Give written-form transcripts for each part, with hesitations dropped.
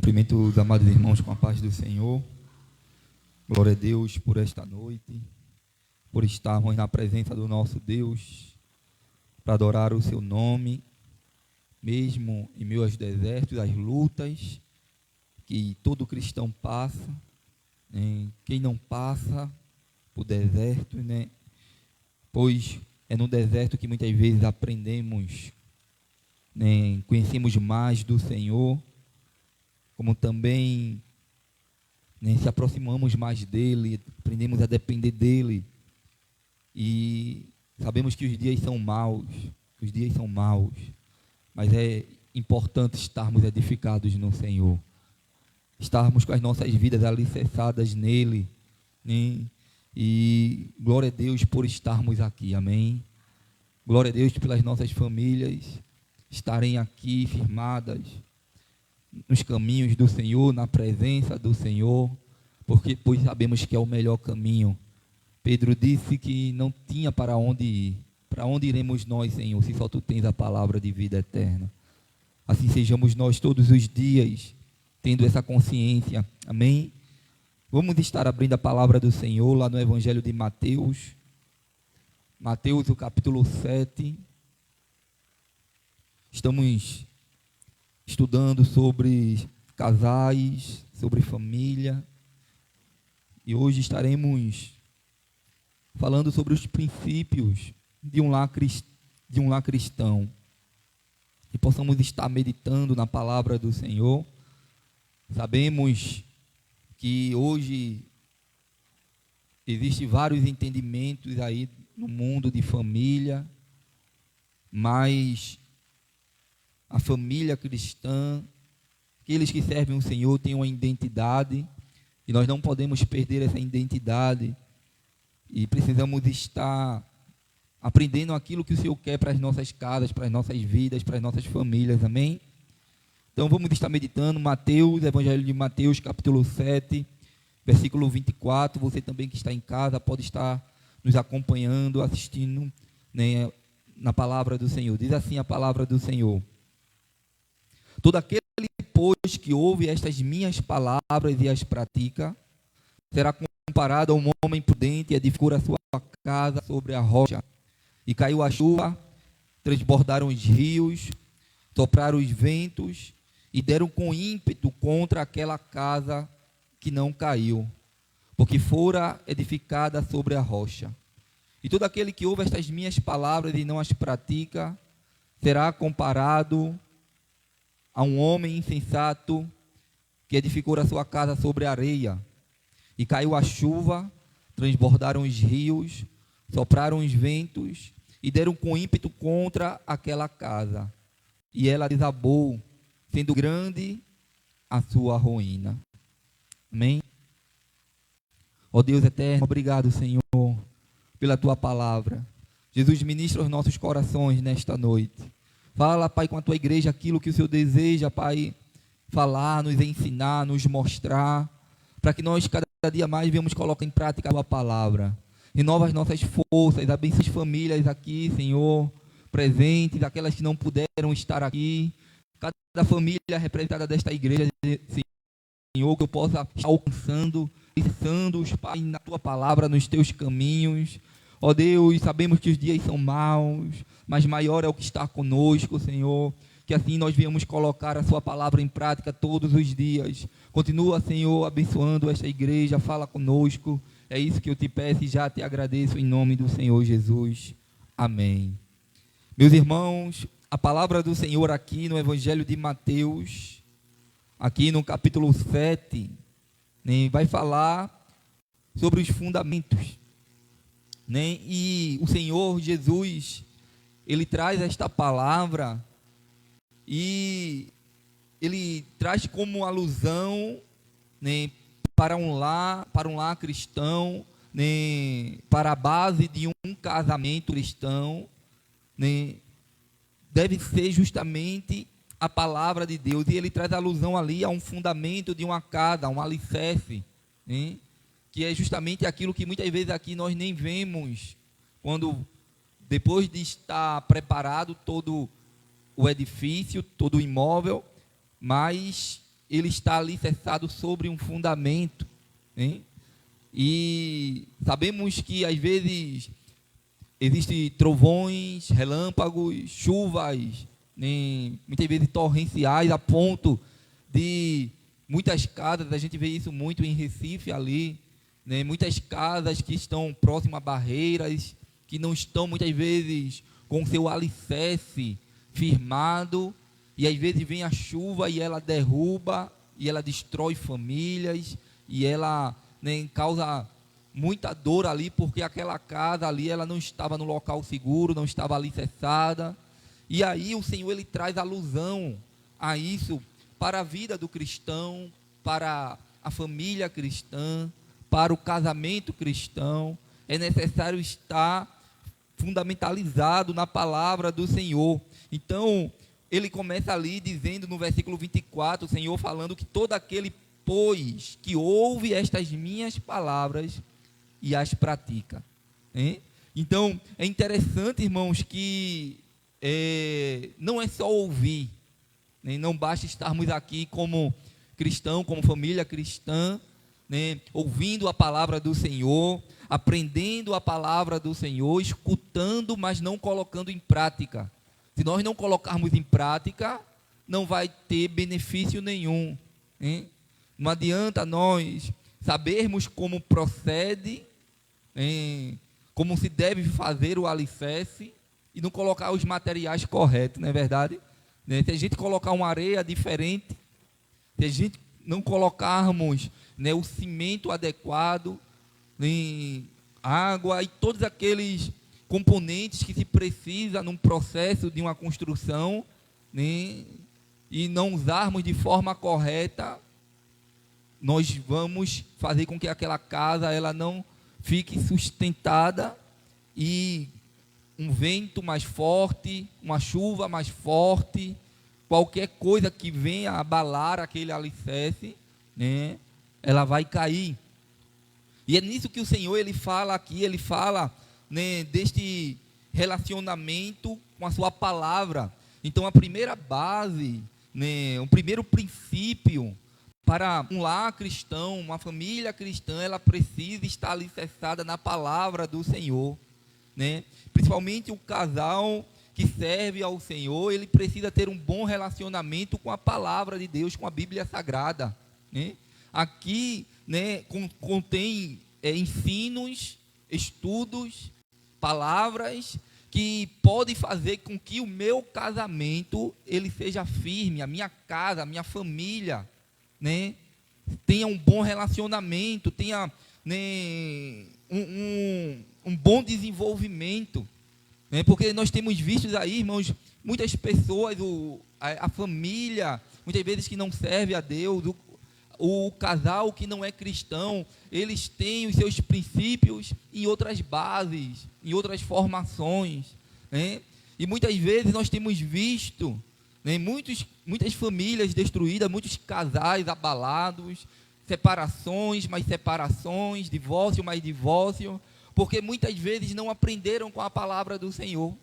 Cumprimento os amados irmãos com a paz do Senhor. Glória a Deus por esta noite, por estarmos na presença do nosso Deus, para adorar o seu nome, mesmo em meio aos desertos, às lutas que todo cristão passa, né? Quem não passa por deserto, né? Pois é no deserto que muitas vezes aprendemos, né? Conhecemos mais do Senhor, como também, né, se aproximamos mais dele, aprendemos a depender dele, e sabemos que os dias são maus, mas é importante estarmos edificados no Senhor, estarmos com as nossas vidas alicerçadas nele, né? E glória a Deus por estarmos aqui, amém? Glória a Deus pelas nossas famílias estarem aqui firmadas nos caminhos do Senhor, na presença do Senhor, pois sabemos que é o melhor caminho. Pedro disse que não tinha para onde ir. Para onde iremos nós, Senhor, se só Tu tens a palavra de vida eterna? Assim sejamos nós todos os dias, tendo essa consciência, amém? Vamos estar abrindo a palavra do Senhor lá no Evangelho de Mateus, o capítulo 7. Estamos estudando sobre casais, sobre família, e hoje estaremos falando sobre os princípios de um lar cristão, e possamos estar meditando na palavra do Senhor. Sabemos que hoje existem vários entendimentos aí no mundo de família, mas a família cristã, aqueles que servem o Senhor têm uma identidade, e nós não podemos perder essa identidade, e precisamos estar aprendendo aquilo que o Senhor quer para as nossas casas, para as nossas vidas, para as nossas famílias, amém? Então vamos estar meditando Evangelho de Mateus, capítulo 7, versículo 24, você também que está em casa pode estar nos acompanhando, assistindo, né, na palavra do Senhor. Diz assim a palavra do Senhor: todo aquele, pois, que ouve estas minhas palavras e as pratica, será comparado a um homem prudente, edificou a sua casa sobre a rocha. E caiu a chuva, transbordaram os rios, sopraram os ventos, e deram com ímpeto contra aquela casa, que não caiu, porque fora edificada sobre a rocha. E todo aquele que ouve estas minhas palavras e não as pratica, será comparado a um homem insensato que edificou a sua casa sobre a areia. E caiu a chuva, transbordaram os rios, sopraram os ventos e deram com ímpeto contra aquela casa. E ela desabou, sendo grande a sua ruína. Amém? Ó Deus eterno, obrigado, Senhor, pela Tua palavra. Jesus, ministra os nossos corações nesta noite. Fala, Pai, com a Tua igreja aquilo que o Senhor deseja, Pai, falar, nos ensinar, nos mostrar, para que nós cada dia mais venhamos colocar em prática a Tua palavra. Renova as nossas forças, abençoe as famílias aqui, Senhor, presentes, aquelas que não puderam estar aqui, cada família representada desta igreja, Senhor, que eu possa estar alcançando, pensando-os, Pai, na Tua palavra, nos Teus caminhos. Ó Deus, sabemos que os dias são maus, mas maior é o que está conosco, Senhor. Que assim nós venhamos colocar a Sua palavra em prática todos os dias. Continua, Senhor, abençoando esta igreja, fala conosco. É isso que eu te peço e já te agradeço em nome do Senhor Jesus. Amém. Meus irmãos, a palavra do Senhor aqui no Evangelho de Mateus, aqui no capítulo 7, né, vai falar sobre os fundamentos, né? E o Senhor Jesus, Ele traz esta palavra e Ele traz como alusão, né, para um lar cristão, né, para a base de um casamento cristão, né, deve ser justamente a palavra de Deus, e ele traz alusão ali a um fundamento de uma casa, um alicerce, né, que é justamente aquilo que muitas vezes aqui nós nem vemos, quando depois de estar preparado todo o edifício, todo o imóvel, mas ele está alicerçado sobre um fundamento, né? E sabemos que às vezes existem trovões, relâmpagos, chuvas, né? Muitas vezes torrenciais, a ponto de muitas casas, a gente vê isso muito em Recife ali, né? Muitas casas que estão próximas a barreiras, que não estão muitas vezes com seu alicerce firmado, e às vezes vem a chuva e ela derruba, e ela destrói famílias, e ela, né, causa muita dor ali, porque aquela casa ali, ela não estava no local seguro, não estava alicerçada. E aí o Senhor, ele traz alusão a isso para a vida do cristão, para a família cristã, para o casamento cristão. É necessário estar fundamentalizado na palavra do Senhor. Então, ele começa ali dizendo no versículo 24, o Senhor falando que todo aquele, pois, que ouve estas minhas palavras e as pratica. Hein? Então, é interessante, irmãos, que não é só ouvir, né? Não basta estarmos aqui como cristão, como família cristã, né? Ouvindo a palavra do Senhor, aprendendo a palavra do Senhor, escutando, mas não colocando em prática. Se nós não colocarmos em prática, não vai ter benefício nenhum, hein? Não adianta nós sabermos como procede, como se deve fazer o alicerce, e não colocar os materiais corretos, não é verdade? Se a gente colocar uma areia diferente, se a gente não colocarmos, né, o cimento adequado, água e todos aqueles componentes que se precisa num processo de uma construção, né, e não usarmos de forma correta, nós vamos fazer com que aquela casa ela não fique sustentada, e um vento mais forte, uma chuva mais forte, qualquer coisa que venha abalar aquele alicerce, né, ela vai cair. E é nisso que o Senhor, ele fala aqui, ele fala, né, deste relacionamento com a sua palavra. Então, a primeira base, né, o primeiro princípio para um lar cristão, uma família cristã, ela precisa estar alicerçada na palavra do Senhor, né? Principalmente o casal que serve ao Senhor, ele precisa ter um bom relacionamento com a palavra de Deus, com a Bíblia Sagrada, né? Aqui, né, contém ensinos, estudos, palavras que podem fazer com que o meu casamento ele seja firme, a minha casa, a minha família, né, tenha um bom relacionamento, tenha, né, um bom desenvolvimento, né, porque nós temos visto aí, irmãos, muitas pessoas, a família, muitas vezes que não serve a Deus, o casal que não é cristão, eles têm os seus princípios em outras bases, em outras formações, né? E muitas vezes nós temos visto, né, muitas famílias destruídas, muitos casais abalados, separações, mais separações, divórcio, mais divórcio, porque muitas vezes não aprenderam com a palavra do Senhor,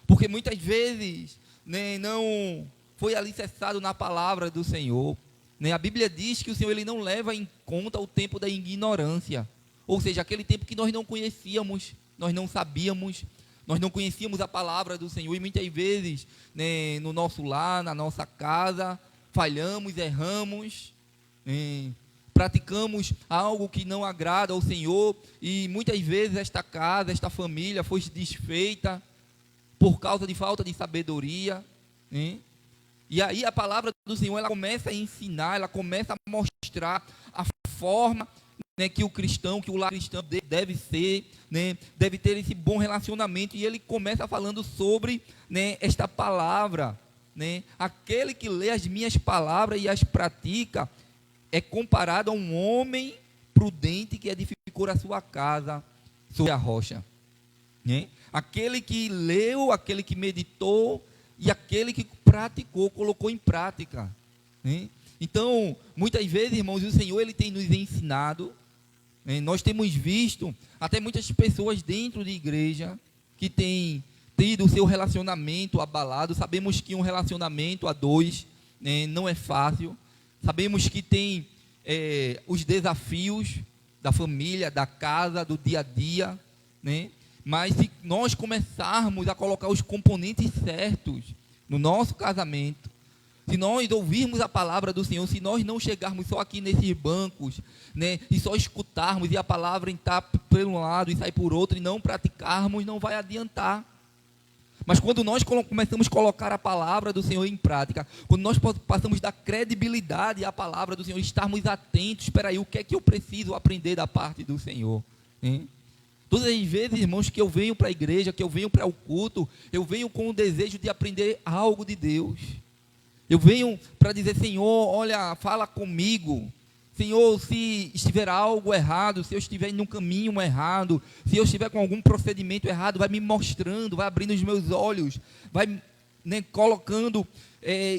porque muitas vezes, né, não foi alicerçado na palavra do Senhor, né? A Bíblia diz que o Senhor ele não leva em conta o tempo da ignorância, ou seja, aquele tempo que nós não conhecíamos, nós não sabíamos, nós não conhecíamos a palavra do Senhor, e muitas vezes, né, no nosso lar, na nossa casa, falhamos, erramos, praticamos algo que não agrada ao Senhor, e muitas vezes esta casa, esta família foi desfeita por causa de falta de sabedoria, né? E aí a palavra do Senhor, ela começa a ensinar, ela começa a mostrar a forma, né, que o cristão, que o lar cristão deve ser, né, deve ter esse bom relacionamento. E ele começa falando sobre, né, esta palavra, né, aquele que lê as minhas palavras e as pratica é comparado a um homem prudente que edificou a sua casa sobre a rocha, né? Aquele que leu, aquele que meditou e aquele que praticou, colocou em prática, né? Então, muitas vezes, irmãos, o Senhor ele tem nos ensinado, né? Nós temos visto até muitas pessoas dentro de igreja que têm tido o seu relacionamento abalado. Sabemos que um relacionamento a dois, né, não é fácil. Sabemos que tem os desafios da família, da casa, do dia a dia, né? Mas se nós começarmos a colocar os componentes certos no nosso casamento, se nós ouvirmos a palavra do Senhor, se nós não chegarmos só aqui nesses bancos, né, e só escutarmos e a palavra entrar por um lado e sair por outro e não praticarmos, não vai adiantar. Mas quando nós começamos a colocar a palavra do Senhor em prática, quando nós passamos da credibilidade à palavra do Senhor, estarmos atentos, espera aí, o que é que eu preciso aprender da parte do Senhor? Hein? Todas as vezes, irmãos, que eu venho para a igreja, que eu venho para o culto, eu venho com o desejo de aprender algo de Deus. Eu venho para dizer, Senhor, olha, fala comigo. Senhor, se estiver algo errado, se eu estiver em um caminho errado, se eu estiver com algum procedimento errado, vai me mostrando, vai abrindo os meus olhos, vai, né, colocando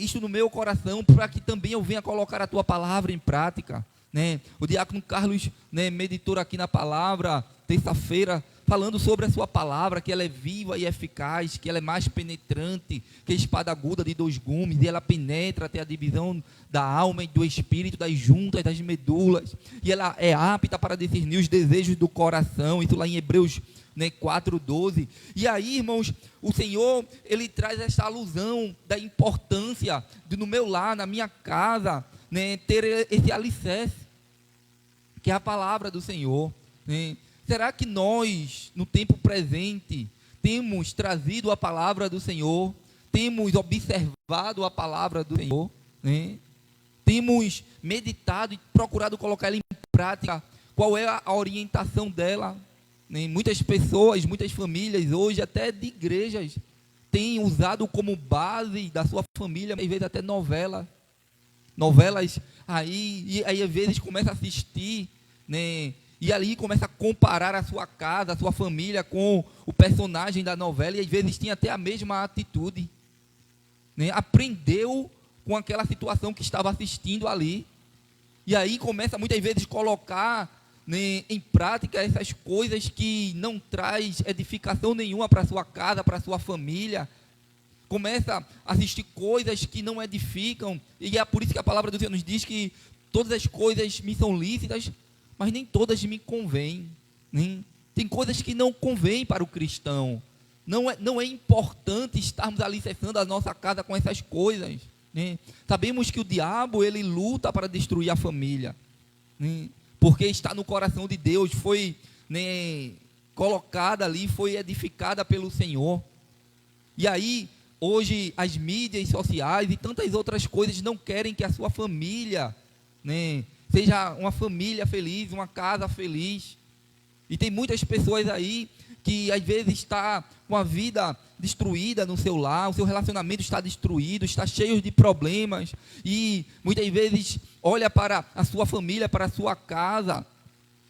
isso no meu coração, para que também eu venha colocar a tua palavra em prática. Né? O diácono Carlos, né, meditou aqui na palavra, terça-feira, falando sobre a sua palavra, que ela é viva e eficaz, que ela é mais penetrante que a espada aguda de 2 gumes, e ela penetra até a divisão da alma e do espírito, das juntas, das medulas, e ela é apta para discernir os desejos do coração, isso lá em Hebreus, né, 4:12. E aí, irmãos, o Senhor, Ele traz essa alusão da importância de no meu lar, na minha casa, né, ter esse alicerce, que é a palavra do Senhor, né? Será que nós, no tempo presente, temos trazido a palavra do Senhor? Temos observado a palavra do Senhor? Né? Temos meditado e procurado colocar ela em prática? Qual é a orientação dela? Né? Muitas pessoas, muitas famílias hoje, até de igrejas, têm usado como base da sua família, às vezes até novelas aí, e aí às vezes começa a assistir, né? E ali começa a comparar a sua casa, a sua família com o personagem da novela, e às vezes tinha até a mesma atitude, né? Aprendeu com aquela situação que estava assistindo ali, e aí começa muitas vezes a colocar, né, em prática essas coisas que não traz edificação nenhuma para a sua casa, para a sua família. Começa a assistir coisas que não edificam, e é por isso que a palavra do Senhor nos diz que todas as coisas me são lícitas, mas nem todas me convêm. Né? Tem coisas que não convêm para o cristão. Não é importante estarmos alicerçando a nossa casa com essas coisas. Né? Sabemos que o diabo, ele luta para destruir a família. Né? Porque está no coração de Deus, foi, né, colocada ali, foi edificada pelo Senhor. E aí, hoje, as mídias sociais e tantas outras coisas não querem que a sua família, né, seja uma família feliz, uma casa feliz. E tem muitas pessoas aí que às vezes está com a vida destruída no seu lar, o seu relacionamento está destruído, está cheio de problemas, e muitas vezes olha para a sua família, para a sua casa,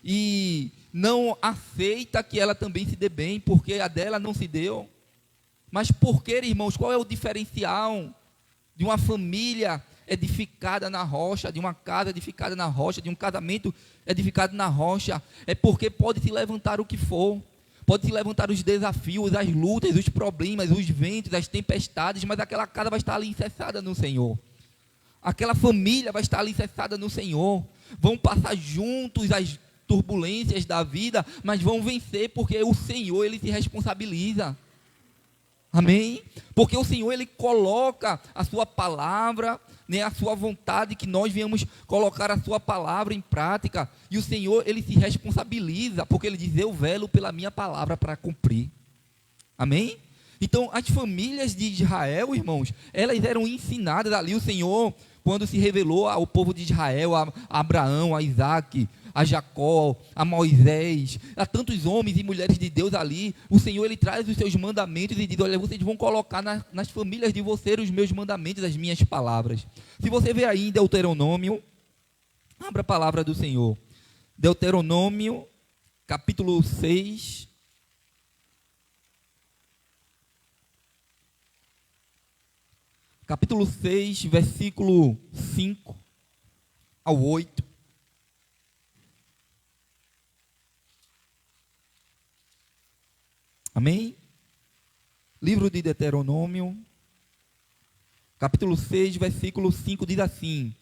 e não aceita que ela também se dê bem, porque a dela não se deu. Mas por que, irmãos, qual é o diferencial de uma família edificada na rocha, de uma casa edificada na rocha, de um casamento edificado na rocha? É porque pode se levantar o que for, pode se levantar os desafios, as lutas, os problemas, os ventos, as tempestades, mas aquela casa vai estar alicerçada no Senhor, aquela família vai estar alicerçada no Senhor. Vão passar juntos as turbulências da vida, mas vão vencer, porque o Senhor, Ele se responsabiliza. Amém? Porque o Senhor, Ele coloca a sua palavra, né, a sua vontade, que nós viemos colocar a sua palavra em prática, e o Senhor, Ele se responsabiliza, porque Ele diz, eu velo pela minha palavra para cumprir. Amém? Então, as famílias de Israel, irmãos, elas eram ensinadas ali, o Senhor, quando se revelou ao povo de Israel, a Abraão, a Isaac, a Jacó, a Moisés, a tantos homens e mulheres de Deus ali, o Senhor, Ele traz os seus mandamentos e diz, olha, vocês vão colocar nas famílias de vocês os meus mandamentos, as minhas palavras. Se você vê aí em Deuteronômio, abra a palavra do Senhor, Deuteronômio, capítulo 6, capítulo 6, versículo 5 ao 8. Amém? Livro de Deuteronômio, capítulo 6, versículo 5, diz assim: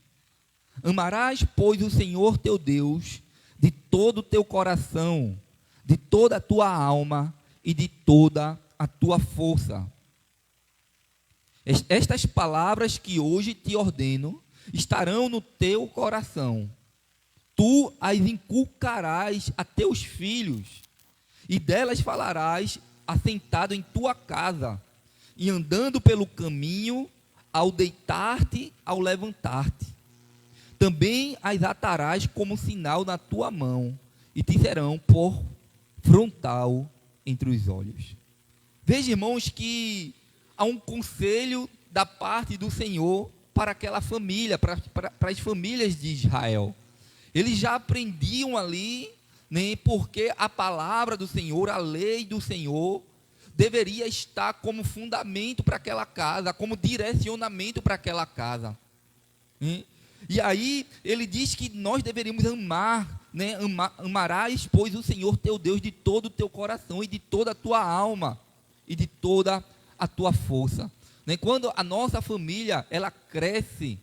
Amarás, pois, o Senhor teu Deus de todo o teu coração, de toda a tua alma e de toda a tua força. Estas palavras que hoje te ordeno estarão no teu coração. Tu as inculcarás a teus filhos, e delas falarás assentado em tua casa, e andando pelo caminho, ao deitar-te, ao levantar-te. Também as atarás como sinal na tua mão, e te serão por frontal entre os olhos. Veja, irmãos, que há um conselho da parte do Senhor para aquela família, para as famílias de Israel. Eles já aprendiam ali, né, porque a palavra do Senhor, a lei do Senhor, deveria estar como fundamento para aquela casa, como direcionamento para aquela casa. E aí ele diz que nós deveríamos amar, né, amarás, pois, o Senhor teu Deus de todo o teu coração e de toda a tua alma e de toda a tua força. Né? Quando a nossa família ela cresce,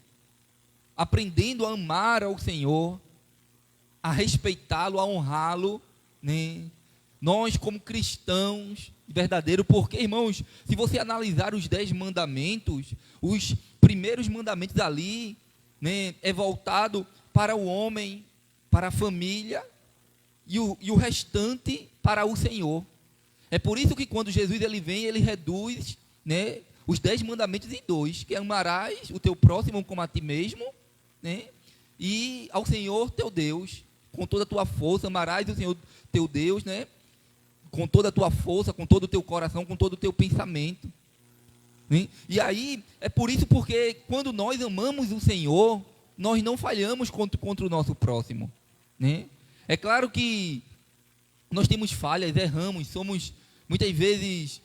aprendendo a amar ao Senhor, a respeitá-lo, a honrá-lo, né? Nós como cristãos verdadeiros, porque, irmãos, se você analisar os 10 mandamentos, os primeiros mandamentos ali, né, é voltado para o homem, para a família, e o restante para o Senhor. É por isso que quando Jesus ele vem, ele reduz, né, os 10 mandamentos em 2, que é amarás o teu próximo como a ti mesmo, né, e ao Senhor teu Deus com toda a tua força. Amarás o Senhor teu Deus, né, com toda a tua força, com todo o teu coração, com todo o teu pensamento. Né? E aí, é por isso porque quando nós amamos o Senhor, nós não falhamos contra o nosso próximo. Né? É claro que nós temos falhas, erramos, somos muitas vezes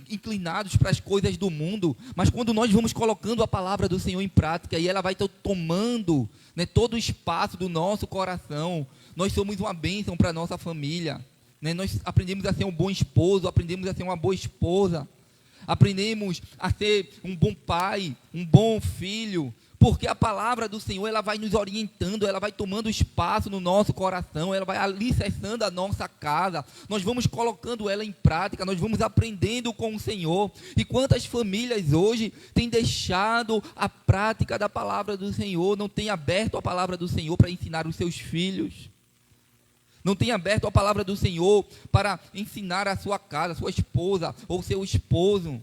inclinados para as coisas do mundo, mas quando nós vamos colocando a palavra do Senhor em prática, e ela vai tomando, né, todo o espaço do nosso coração, nós somos uma bênção para a nossa família. Né? Nós aprendemos a ser um bom esposo, aprendemos a ser uma boa esposa, aprendemos a ser um bom pai, um bom filho, porque a palavra do Senhor ela vai nos orientando, ela vai tomando espaço no nosso coração, ela vai alicerçando a nossa casa, nós vamos colocando ela em prática, nós vamos aprendendo com o Senhor. E quantas famílias hoje têm deixado a prática da palavra do Senhor, não têm aberto a palavra do Senhor para ensinar os seus filhos, não tem aberto a palavra do Senhor para ensinar a sua casa, a sua esposa ou seu esposo.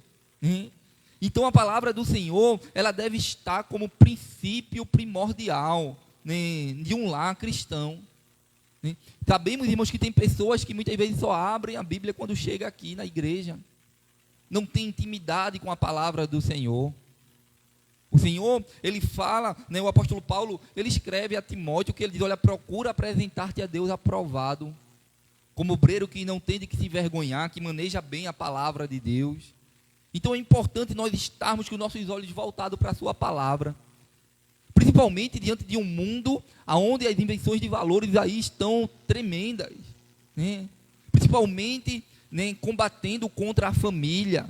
Então a palavra do Senhor, ela deve estar como princípio primordial, né, de um lar cristão. Sabemos, irmãos, que tem pessoas que muitas vezes só abrem a Bíblia quando chega aqui na igreja. Não tem intimidade com a palavra do Senhor. O Senhor, ele fala, né, o apóstolo Paulo, ele escreve a Timóteo que ele diz, olha, procura apresentar-te a Deus aprovado, como obreiro que não tem de que se envergonhar, que maneja bem a palavra de Deus. Então é importante nós estarmos com os nossos olhos voltados para a sua palavra, principalmente diante de um mundo onde as invenções de valores aí estão tremendas, né? Principalmente, né, combatendo contra a família.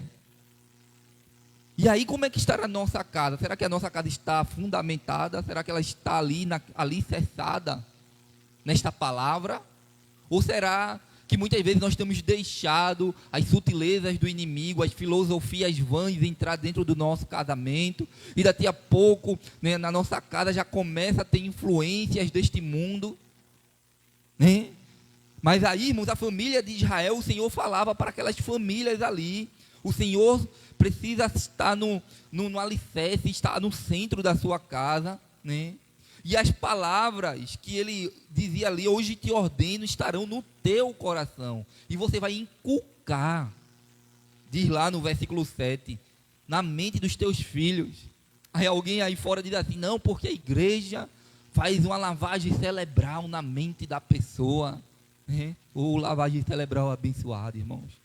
E aí, como é que está a nossa casa? Será que a nossa casa está fundamentada? Será que ela está alicerçada nesta palavra? Ou será que muitas vezes nós temos deixado as sutilezas do inimigo, as filosofias vãs entrar dentro do nosso casamento, e daqui a pouco, né, na nossa casa já começa a ter influências deste mundo, né? Mas aí, irmãos, a família de Israel, o Senhor falava para aquelas famílias ali, o Senhor precisa estar no alicerce, estar no centro da sua casa, né? E as palavras que ele dizia ali, hoje te ordeno, estarão no teu coração. E você vai inculcar, diz lá no versículo 7, na mente dos teus filhos. Aí alguém aí fora diz assim, não, porque a igreja faz uma lavagem cerebral na mente da pessoa. Né? Ou lavagem cerebral abençoada, irmãos.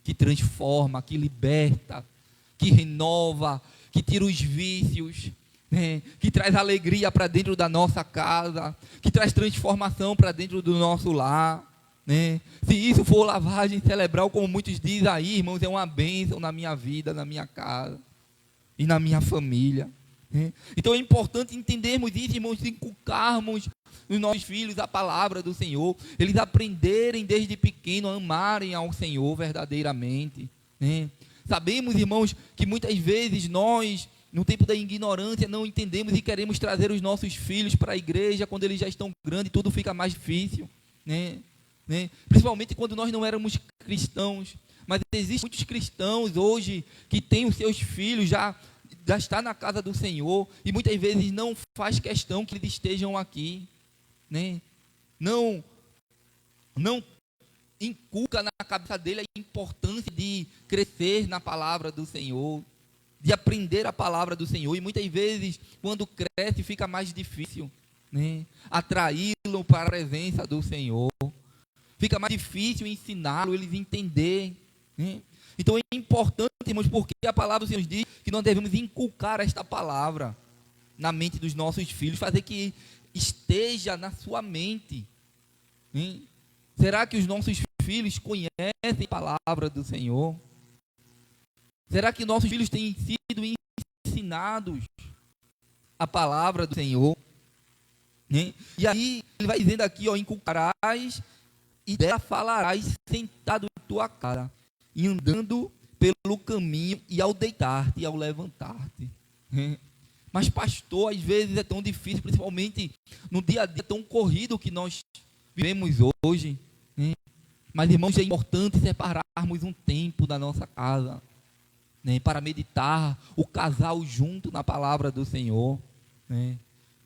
Que transforma, que liberta, que renova, que tira os vícios, né, que traz alegria para dentro da nossa casa, que traz transformação para dentro do nosso lar, né? Se isso for lavagem cerebral, como muitos dizem aí, irmãos, é uma bênção na minha vida, na minha casa e na minha família. né? Então é importante entendermos isso, irmãos, inculcarmos nos nossos filhos a palavra do Senhor, eles aprenderem desde pequeno a amarem ao Senhor verdadeiramente, né? Sabemos, irmãos, que muitas vezes nós, no tempo da ignorância, não entendemos e queremos trazer os nossos filhos para a igreja quando eles já estão grandes, tudo fica mais difícil, né? Principalmente quando nós não éramos cristãos. Mas existem muitos cristãos hoje que têm os seus filhos já está na casa do Senhor e muitas vezes não faz questão que eles estejam aqui, né? Não inculca na cabeça dele a importância de crescer na palavra do Senhor, de aprender a palavra do Senhor, e muitas vezes quando cresce fica mais difícil, né, atraí-lo para a presença do Senhor, fica mais difícil ensiná-lo, eles entender, né? Então é importante, irmãos, porque a palavra do Senhor nos diz que nós devemos inculcar esta palavra na mente dos nossos filhos, fazer que esteja na sua mente, né? Será que os nossos filhos conhecem a palavra do Senhor? Será que nossos filhos têm sido ensinados a palavra do Senhor, né? E aí ele vai dizendo aqui, ó, inculcarás e dela falarás sentado em tua casa e andando pelo caminho e ao deitar-te e ao levantar-te, né? Mas pastor, às vezes é tão difícil, principalmente no dia a dia tão corrido que nós vivemos hoje, né? Mas irmãos, é importante separarmos um tempo da nossa casa, né, para meditar, o casal junto na palavra do Senhor, né?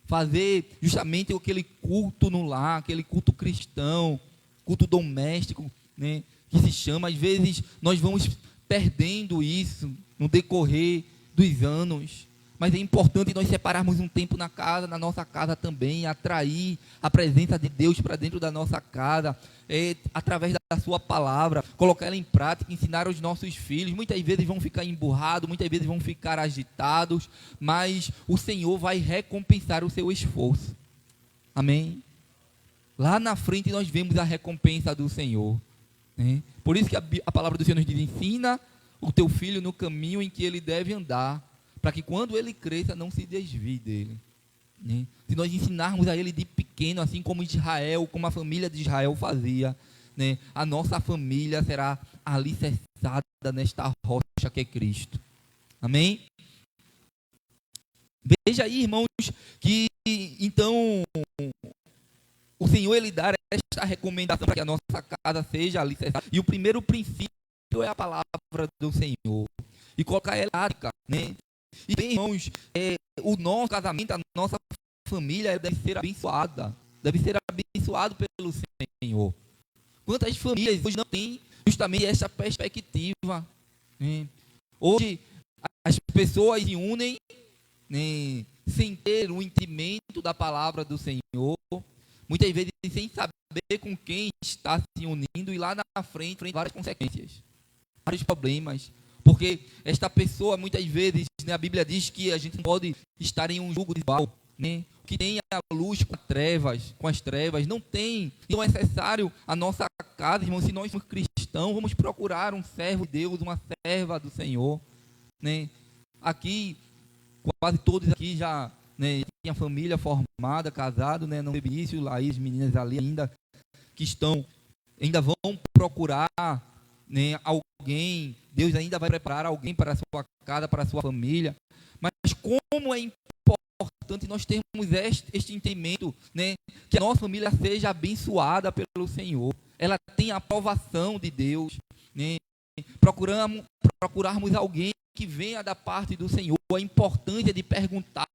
Fazer justamente aquele culto no lar, aquele culto cristão, culto doméstico, né, que se chama. Às vezes nós vamos perdendo isso no decorrer dos anos, mas é importante nós separarmos um tempo na casa, na nossa casa também, atrair a presença de Deus para dentro da nossa casa, através da sua palavra, colocar ela em prática, ensinar aos nossos filhos. Muitas vezes vão ficar emburrados, muitas vezes vão ficar agitados, mas o Senhor vai recompensar o seu esforço, amém? Lá na frente nós vemos a recompensa do Senhor, né? Por isso que a palavra do Senhor nos diz: ensina o teu filho no caminho em que ele deve andar, para que quando ele cresça não se desvie dele, né? Se nós ensinarmos a ele de pequeno, assim como Israel, como a família de Israel fazia, né, a nossa família será alicerçada nesta rocha que é Cristo, amém? Veja aí, irmãos, que então o Senhor, ele dá esta recomendação para que a nossa casa seja alicerçada, e o primeiro princípio é a palavra do Senhor, e colocar ela em prática, né? E bem, irmãos, o nosso casamento, a nossa família deve ser abençoada, deve ser abençoado pelo Senhor. Quantas famílias hoje não têm justamente essa perspectiva, né? Hoje as pessoas se unem, né, sem ter o entendimento da palavra do Senhor, muitas vezes sem saber com quem está se unindo, e lá na frente várias consequências, vários problemas. Porque esta pessoa, muitas vezes, né, a Bíblia diz que a gente não pode estar em um jugo desigual, né? Que tem a luz com as trevas, não tem. Então é necessário a nossa casa, irmão, se nós somos cristãos, vamos procurar um servo de Deus, uma serva do Senhor, né? Aqui, quase todos aqui já, né, tinha família formada, casado, né? Não teve isso, lá as meninas ali ainda ainda vão procurar, né, alguém. Deus ainda vai preparar alguém para a sua casa, para a sua família. Mas como é importante nós termos este entendimento, né, que a nossa família seja abençoada pelo Senhor, ela tem a aprovação de Deus, né? Procurarmos alguém que venha da parte do Senhor, a importância de perguntarmos: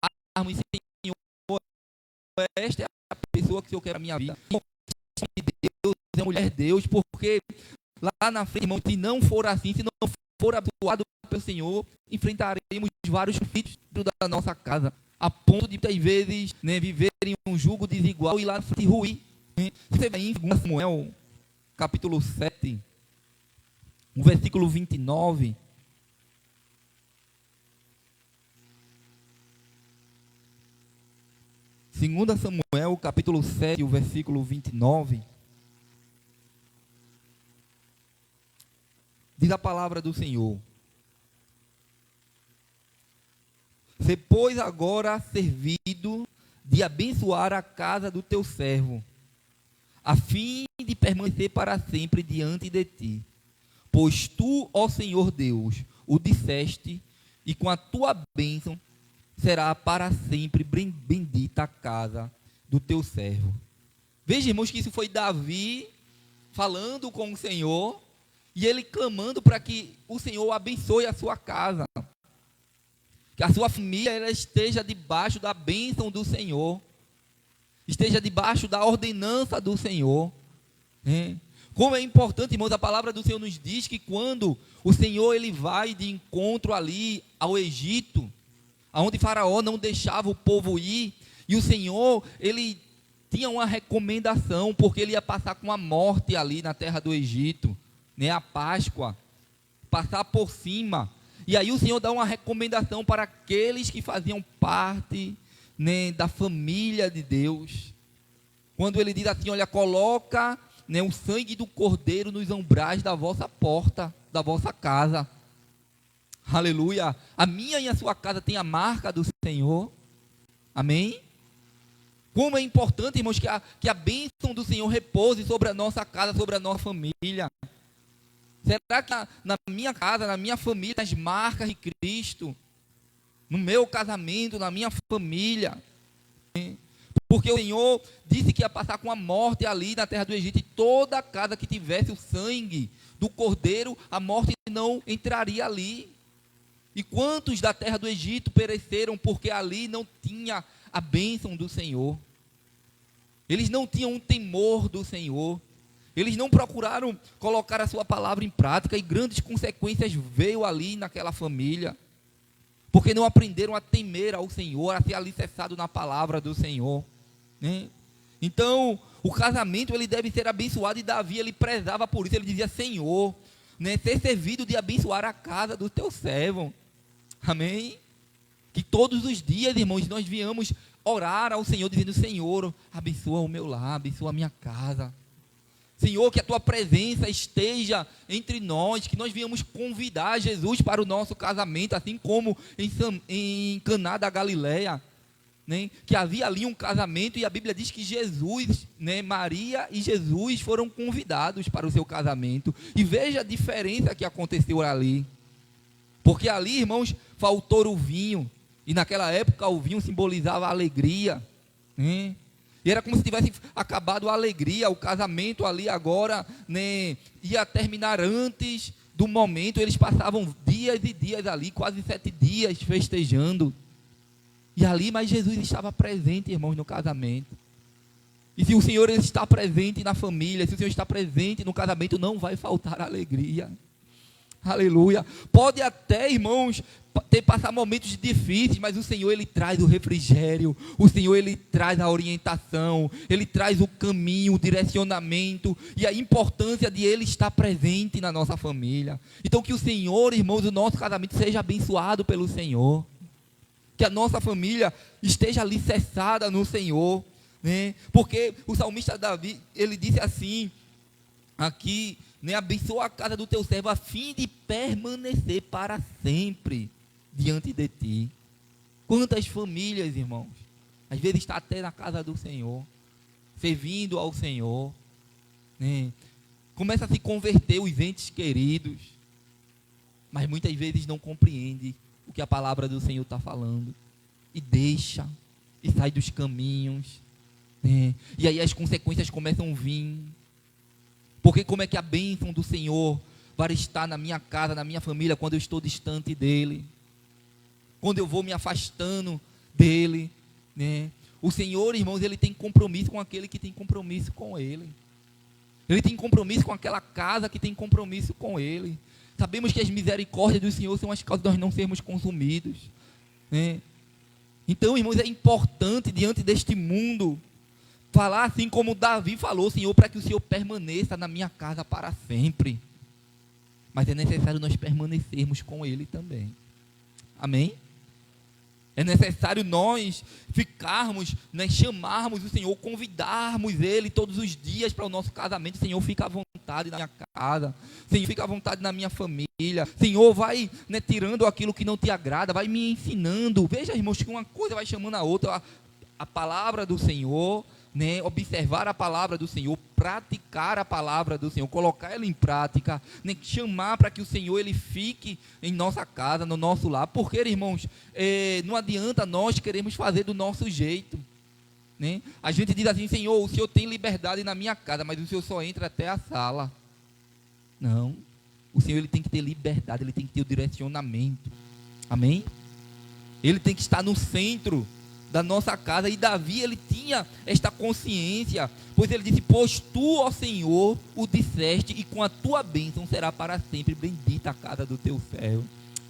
Senhor, esta é a pessoa que o Senhor quer na minha vida, Deus é a mulher de Deus, porque lá na frente, irmão, se não for assim, se não for abençoado pelo Senhor, enfrentaremos vários conflitos dentro da nossa casa, a ponto de muitas vezes, né, viver em um jugo desigual e lá na frente ruir, né? Você vai em 2 Samuel, capítulo 7, o versículo 29. Segunda Samuel, capítulo 7, o versículo 29. Diz a palavra do Senhor: Sê, pois, agora servido de abençoar a casa do teu servo, a fim de permanecer para sempre diante de ti. Pois tu, ó Senhor Deus, o disseste, e com a tua bênção será para sempre bendita a casa do teu servo. Veja, irmãos, que isso foi Davi falando com o Senhor, e ele clamando para que o Senhor abençoe a sua casa, que a sua família ela esteja debaixo da bênção do Senhor, esteja debaixo da ordenança do Senhor. Como é importante, irmãos, a palavra do Senhor nos diz que quando o Senhor ele vai de encontro ali ao Egito, aonde Faraó não deixava o povo ir, e o Senhor ele tinha uma recomendação, porque ele ia passar com a morte ali na terra do Egito, a Páscoa, passar por cima. E aí o Senhor dá uma recomendação para aqueles que faziam parte da família de Deus, quando ele diz assim: olha, coloca o sangue do cordeiro nos umbrais da vossa porta, da vossa casa. Aleluia. A minha e a sua casa tem a marca do Senhor. Amém? Como é importante, irmãos, que a bênção do Senhor repouse sobre a nossa casa, sobre a nossa família. Será que na minha casa, na minha família, as marcas de Cristo, no meu casamento, na minha família? Porque o Senhor disse que ia passar com a morte ali na terra do Egito, e toda casa que tivesse o sangue do cordeiro, a morte não entraria ali. E quantos da terra do Egito pereceram porque ali não tinha a bênção do Senhor? Eles não tinham um temor do Senhor. Eles não procuraram colocar a sua palavra em prática, e grandes consequências veio ali naquela família, porque não aprenderam a temer ao Senhor, a ser alicerçado na palavra do Senhor. Então, o casamento ele deve ser abençoado, e Davi ele prezava por isso. Ele dizia: Senhor, ser servido de abençoar a casa do teu servo. Amém? Que todos os dias, irmãos, nós viemos orar ao Senhor, dizendo: Senhor, abençoa o meu lar, abençoa a minha casa. Senhor, que a tua presença esteja entre nós, que nós viemos convidar Jesus para o nosso casamento, assim como em Caná da Galileia, que havia ali um casamento, e a Bíblia diz que Jesus, Maria e Jesus foram convidados para o seu casamento. E veja a diferença que aconteceu ali, porque ali, irmãos, faltou o vinho, e naquela época o vinho simbolizava a alegria, e era como se tivesse acabado a alegria. O casamento ali agora ia terminar antes do momento. Eles passavam dias e dias ali, quase 7 dias festejando. E ali, mas Jesus estava presente, irmãos, no casamento. E se o Senhor está presente na família, se o Senhor está presente no casamento, não vai faltar alegria. Aleluia. Pode até, irmãos, passar momentos difíceis, mas o Senhor ele traz o refrigério, o Senhor ele traz a orientação, ele traz o caminho, o direcionamento e a importância de ele estar presente na nossa família. Então que o Senhor, irmãos, o nosso casamento seja abençoado pelo Senhor, que a nossa família esteja alicerçada no Senhor, porque o salmista Davi, ele disse assim aqui, abençoa a casa do teu servo, a fim de permanecer para sempre diante de ti. Quantas famílias, irmãos, às vezes está até na casa do Senhor, servindo ao Senhor, começa a se converter os entes queridos, mas muitas vezes não compreende o que a palavra do Senhor está falando, e deixa, e sai dos caminhos, e aí as consequências começam a vir. Porque como é que a bênção do Senhor vai estar na minha casa, na minha família, quando eu estou distante dEle? Quando eu vou me afastando dEle, O Senhor, irmãos, Ele tem compromisso com aquele que tem compromisso com Ele. Ele tem compromisso com aquela casa que tem compromisso com Ele. Sabemos que as misericórdias do Senhor são as causas de nós não sermos consumidos, Então, irmãos, é importante diante deste mundo falar assim como Davi falou: Senhor, para que o Senhor permaneça na minha casa para sempre. Mas é necessário nós permanecermos com Ele também. Amém? É necessário nós ficarmos, né, chamarmos o Senhor, convidarmos Ele todos os dias para o nosso casamento. Senhor, fica à vontade na minha casa. Senhor, fica à vontade na minha família. Senhor, vai, né, tirando aquilo que não te agrada, vai me ensinando. Veja, irmãos, que uma coisa vai chamando a outra. A palavra do Senhor, né, observar a palavra do Senhor, praticar a palavra do Senhor, colocar ela em prática, né, chamar para que o Senhor ele fique em nossa casa, no nosso lar. Porque, irmãos, não adianta nós queremos fazer do nosso jeito, né? A gente diz assim: Senhor, o Senhor tem liberdade na minha casa, mas o Senhor só entra até a sala. Não, o Senhor ele tem que ter liberdade, ele tem que ter o direcionamento. Amém? Ele tem que estar no centro da nossa casa. E Davi, ele tinha esta consciência, pois ele disse: pois tu, ó Senhor, o disseste, e com a tua bênção será para sempre bendita a casa do teu servo.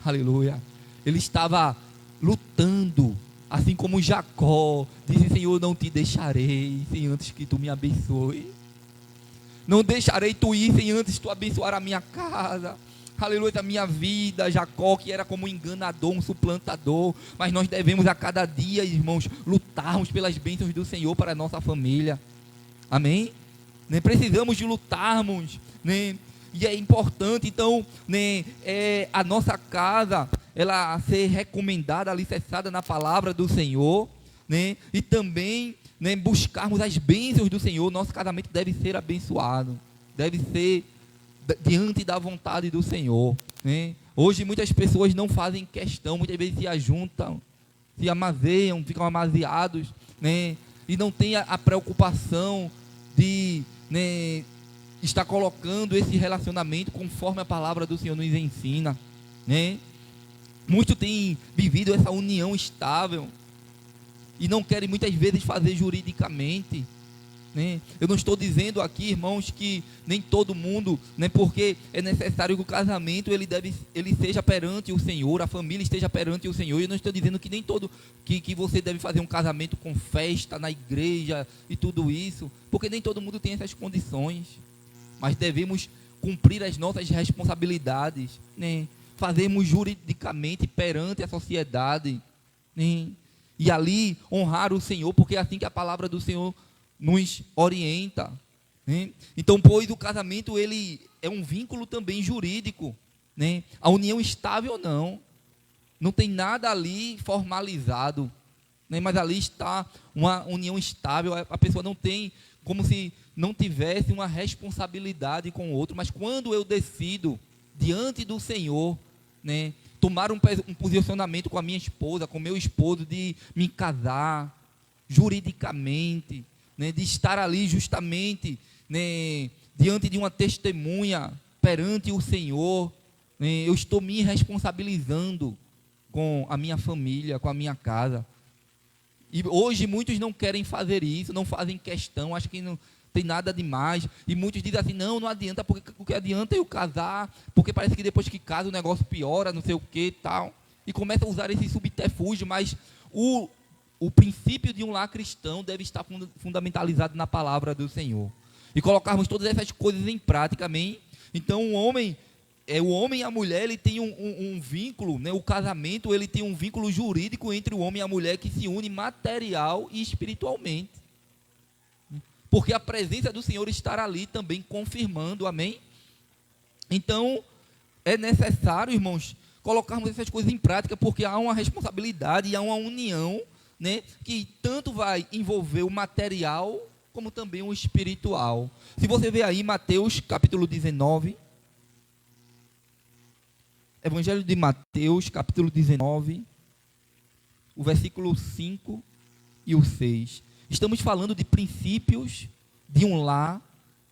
Aleluia. Ele estava lutando, assim como Jacó disse: Senhor, não te deixarei sem antes que tu me abençoe. Não deixarei tu ir sem antes tu abençoar a minha casa. Aleluia, a minha vida. Jacó, que era como um enganador, um suplantador, mas nós devemos a cada dia, irmãos, lutarmos pelas bênçãos do Senhor para a nossa família. Amém? Né? Precisamos de lutarmos, né? E é importante, então, né, a nossa casa, ela ser recomendada, alicerçada na palavra do Senhor, né? E também, né, buscarmos as bênçãos do Senhor. Nosso casamento deve ser abençoado, deve ser diante da vontade do Senhor, né? Hoje muitas pessoas não fazem questão, muitas vezes se ajuntam, se amazeiam, ficam amaziados, né? E não tem a preocupação de, né, estar colocando esse relacionamento conforme a palavra do Senhor nos ensina, né? Muitos têm vivido essa união estável e não querem muitas vezes fazer juridicamente, né? Eu não estou dizendo aqui, irmãos, que nem todo mundo, né, porque é necessário que o casamento ele seja perante o Senhor, a família esteja perante o Senhor. Eu não estou dizendo que nem todo que você deve fazer um casamento com festa na igreja e tudo isso, porque nem todo mundo tem essas condições. Mas devemos cumprir as nossas responsabilidades, né? Fazermos juridicamente perante a sociedade, né? E ali honrar o Senhor, porque é assim que a palavra do Senhor nos orienta, né? Então, pois o casamento ele é um vínculo também jurídico, né? A união estável não tem nada ali formalizado, né? Mas ali está uma união estável. A pessoa não tem, como se não tivesse uma responsabilidade com o outro. Mas quando eu decido diante do Senhor, né, tomar um posicionamento com a minha esposa, com o meu esposo, de me casar juridicamente, né, de estar ali justamente, né, diante de uma testemunha perante o Senhor, né, eu estou me responsabilizando com a minha família, com a minha casa. E hoje muitos não querem fazer isso, não fazem questão, acham que não tem nada demais. E muitos dizem assim: não adianta, porque o que adianta é eu casar, porque parece que depois que casa o negócio piora, não sei o que e tal. E começa a usar esse subterfúgio, mas o princípio de um lar cristão deve estar fundamentalizado na palavra do Senhor. E colocarmos todas essas coisas em prática, amém? Então o homem e a mulher, ele tem um vínculo, né? O casamento, ele tem um vínculo jurídico entre o homem e a mulher que se une material e espiritualmente. Porque a presença do Senhor estará ali também confirmando, amém? Então, é necessário, irmãos, colocarmos essas coisas em prática, porque há uma responsabilidade e há uma união, né, que tanto vai envolver o material, como também o espiritual. Se você ver aí Mateus capítulo 19, Evangelho de Mateus capítulo 19, o versículo 5 e o 6. Estamos falando de princípios de um lar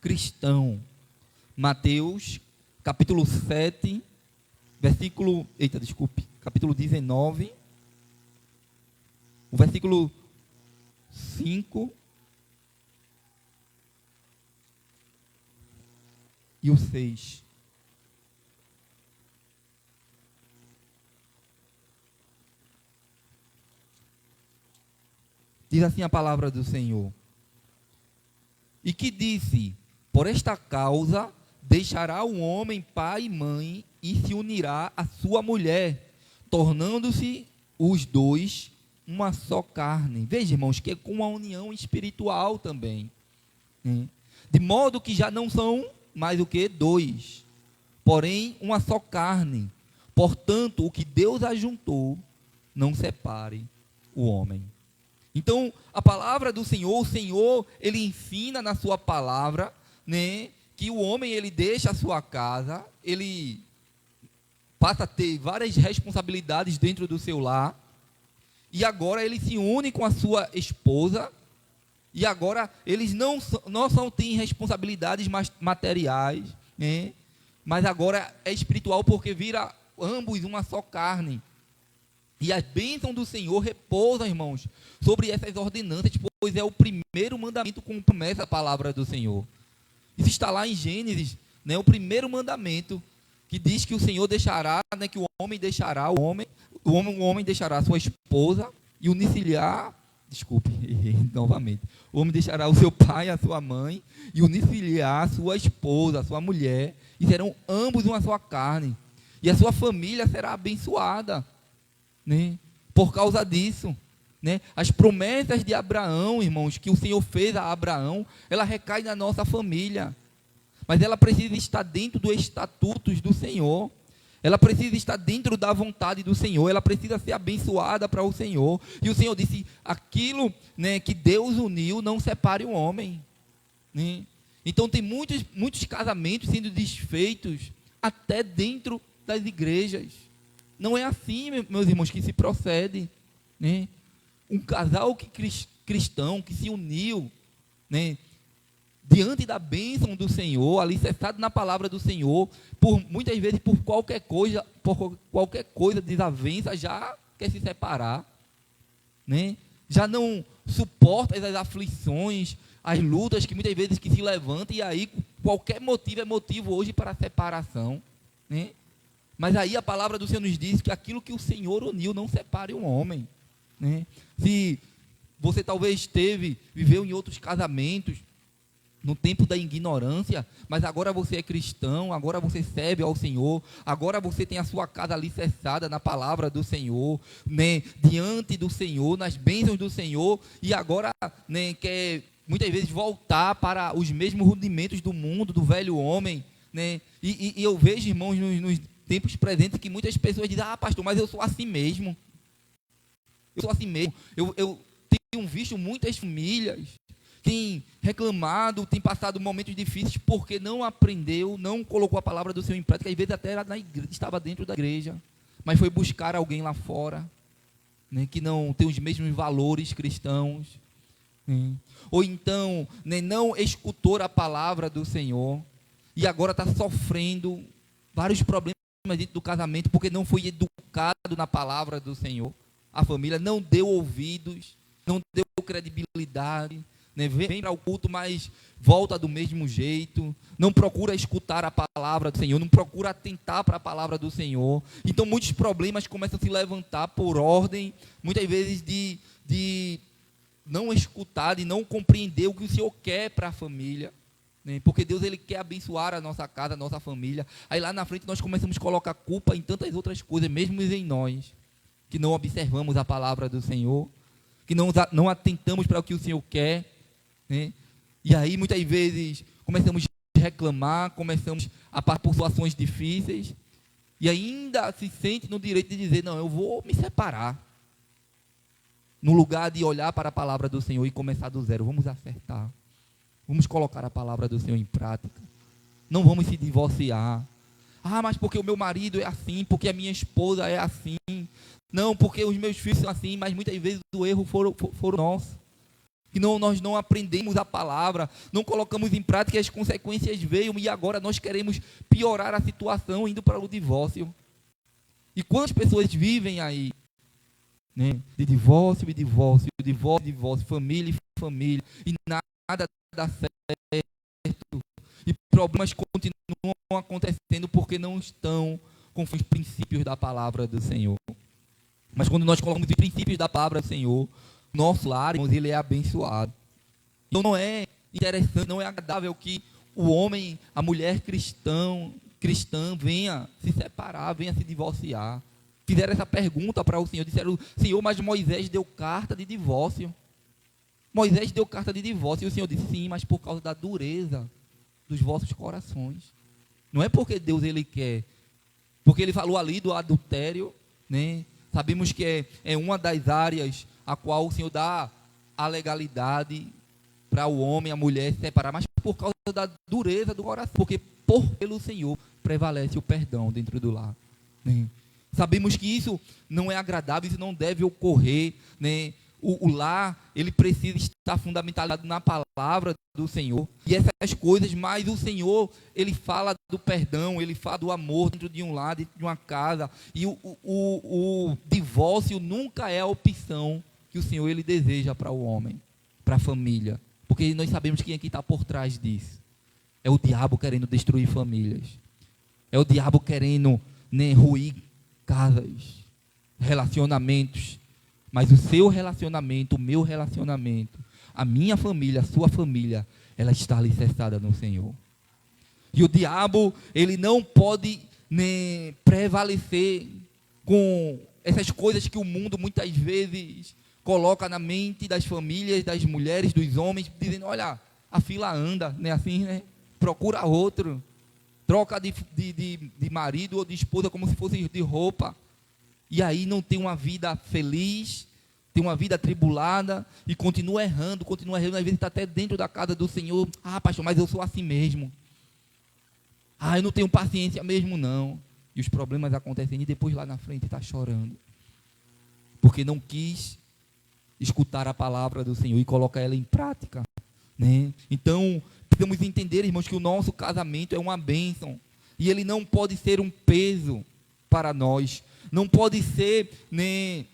cristão. Mateus capítulo 7, capítulo 19, o versículo 5 e o 6. Diz assim a palavra do Senhor: e que disse: por esta causa deixará o homem pai e mãe, e se unirá à sua mulher, tornando-se os dois uma só carne. Veja, irmãos, que é com uma união espiritual também. De modo que já não são mais o que? Dois. Porém, uma só carne. Portanto, o que Deus ajuntou, não separe o homem. Então, a palavra do Senhor, o Senhor, ele ensina na sua palavra, né, que o homem, ele deixa a sua casa, ele passa a ter várias responsabilidades dentro do seu lar, e agora ele se une com a sua esposa, e agora eles não só têm responsabilidades materiais, né, mas agora é espiritual, porque vira ambos uma só carne. E a bênção do Senhor repousa, irmãos, sobre essas ordenanças, pois é o primeiro mandamento com promessa a palavra do Senhor. Isso está lá em Gênesis, né, o primeiro mandamento, que diz que o Senhor deixará, né, que o homem deixará o homem deixará a sua esposa e unir-se-lhe-á, desculpe, errei novamente, o homem deixará o seu pai e a sua mãe e unir-se-lhe-á a sua esposa, a sua mulher, e serão ambos uma só carne, e a sua família será abençoada, né, por causa disso, né? As promessas de Abraão, irmãos, que o Senhor fez a Abraão, ela recai na nossa família, mas ela precisa estar dentro dos estatutos do Senhor, ela precisa estar dentro da vontade do Senhor, ela precisa ser abençoada para o Senhor, e o Senhor disse, aquilo, né, que Deus uniu, não separe o homem, né? Então tem muitos casamentos sendo desfeitos, até dentro das igrejas. Não é assim, meus irmãos, que se procede, né? Um casal cristão que se uniu, né, diante da bênção do Senhor, alicerçado na palavra do Senhor, muitas vezes por qualquer coisa desavença, já quer se separar, né? Já não suporta as aflições, as lutas que muitas vezes que se levantam, e aí qualquer motivo é motivo hoje para a separação, né? Mas aí a palavra do Senhor nos diz que aquilo que o Senhor uniu não separe um homem, né? Se você talvez viveu em outros casamentos, no tempo da ignorância, mas agora você é cristão, agora você serve ao Senhor, agora você tem a sua casa alicerçada na palavra do Senhor, né, diante do Senhor, nas bênçãos do Senhor, e agora, né, quer muitas vezes voltar para os mesmos rudimentos do mundo, do velho homem, né? E eu vejo, irmãos, nos tempos presentes, que muitas pessoas dizem, pastor, mas eu sou assim mesmo, eu tenho visto muitas famílias, tem reclamado, tem passado momentos difíceis, porque não aprendeu, não colocou a palavra do Senhor em prática, às vezes até estava dentro da igreja, mas foi buscar alguém lá fora, né, que não tem os mesmos valores cristãos, né? Ou então, né, não escutou a palavra do Senhor, e agora está sofrendo vários problemas dentro do casamento, porque não foi educado na palavra do Senhor. A família não deu ouvidos, não deu credibilidade, né? Vem para o culto, mas volta do mesmo jeito, não procura escutar a palavra do Senhor, não procura atentar para a palavra do Senhor. Então muitos problemas começam a se levantar por ordem, muitas vezes de não escutar, de não compreender o que o Senhor quer para a família, né? Porque Deus, ele quer abençoar a nossa casa, a nossa família. Aí lá na frente nós começamos a colocar culpa em tantas outras coisas, mesmo em nós, que não observamos a palavra do Senhor, que não atentamos para o que o Senhor quer, né? E aí muitas vezes começamos a reclamar, começamos a passar por situações difíceis, e ainda se sente no direito de dizer, não, eu vou me separar, no lugar de olhar para a palavra do Senhor e começar do zero. Vamos acertar, vamos colocar a palavra do Senhor em prática, não vamos se divorciar. Mas porque o meu marido é assim, porque a minha esposa é assim, não, porque os meus filhos são assim. Mas muitas vezes o erro foram nossos, que nós não aprendemos a palavra, não colocamos em prática, e as consequências veio, e agora nós queremos piorar a situação indo para o divórcio. E quantas pessoas vivem aí, né, de divórcio, família e família, e nada dá certo, e problemas continuam acontecendo porque não estão com os princípios da palavra do Senhor. Mas quando nós colocamos os princípios da palavra do Senhor, nosso lar, irmãos, ele é abençoado. Então não é interessante, não é agradável que o homem, a mulher cristã venha se separar, venha se divorciar. fizeram essa pergunta para o Senhor, disseram: Senhor, mas Moisés deu carta de divórcio. Moisés deu carta de divórcio, e o Senhor disse: sim, mas por causa da dureza dos vossos corações. Não é porque Deus ele quer, porque ele falou ali do adultério, né? Sabemos que é uma das áreas a qual o Senhor dá a legalidade para o homem e a mulher se separar, mas por causa da dureza do coração, porque pelo Senhor prevalece o perdão dentro do lar, né? Sabemos que isso não é agradável, isso não deve ocorrer, né? O lar, ele precisa estar fundamentalizado na palavra do Senhor, e essas coisas, mas o Senhor, ele fala do perdão, ele fala do amor dentro de um lar, dentro de uma casa, e o divórcio nunca é a opção que o Senhor, ele deseja para o homem, para a família, porque nós sabemos quem é que está por trás disso. É o diabo querendo destruir famílias, é o diabo querendo, né, ruir casas, relacionamentos. Mas o seu relacionamento, o meu relacionamento, a minha família, a sua família, ela está alicerçada no Senhor. E o diabo, ele não pode, né, prevalecer com essas coisas que o mundo muitas vezes coloca na mente das famílias, das mulheres, dos homens, dizendo: olha, a fila anda, né, assim, né? Procura outro, troca de marido ou de esposa como se fosse de roupa. E aí não tem uma vida feliz, tem uma vida atribulada e continua errando, às vezes está até dentro da casa do Senhor. Ah, pastor, mas eu sou assim mesmo. Ah, eu não tenho paciência mesmo não. E os problemas acontecem e depois lá na frente está chorando, porque não quis escutar a palavra do Senhor e colocar ela em prática, né? Então, precisamos entender, irmãos, que o nosso casamento é uma bênção e ele não pode ser um peso para nós. Não pode ser, né,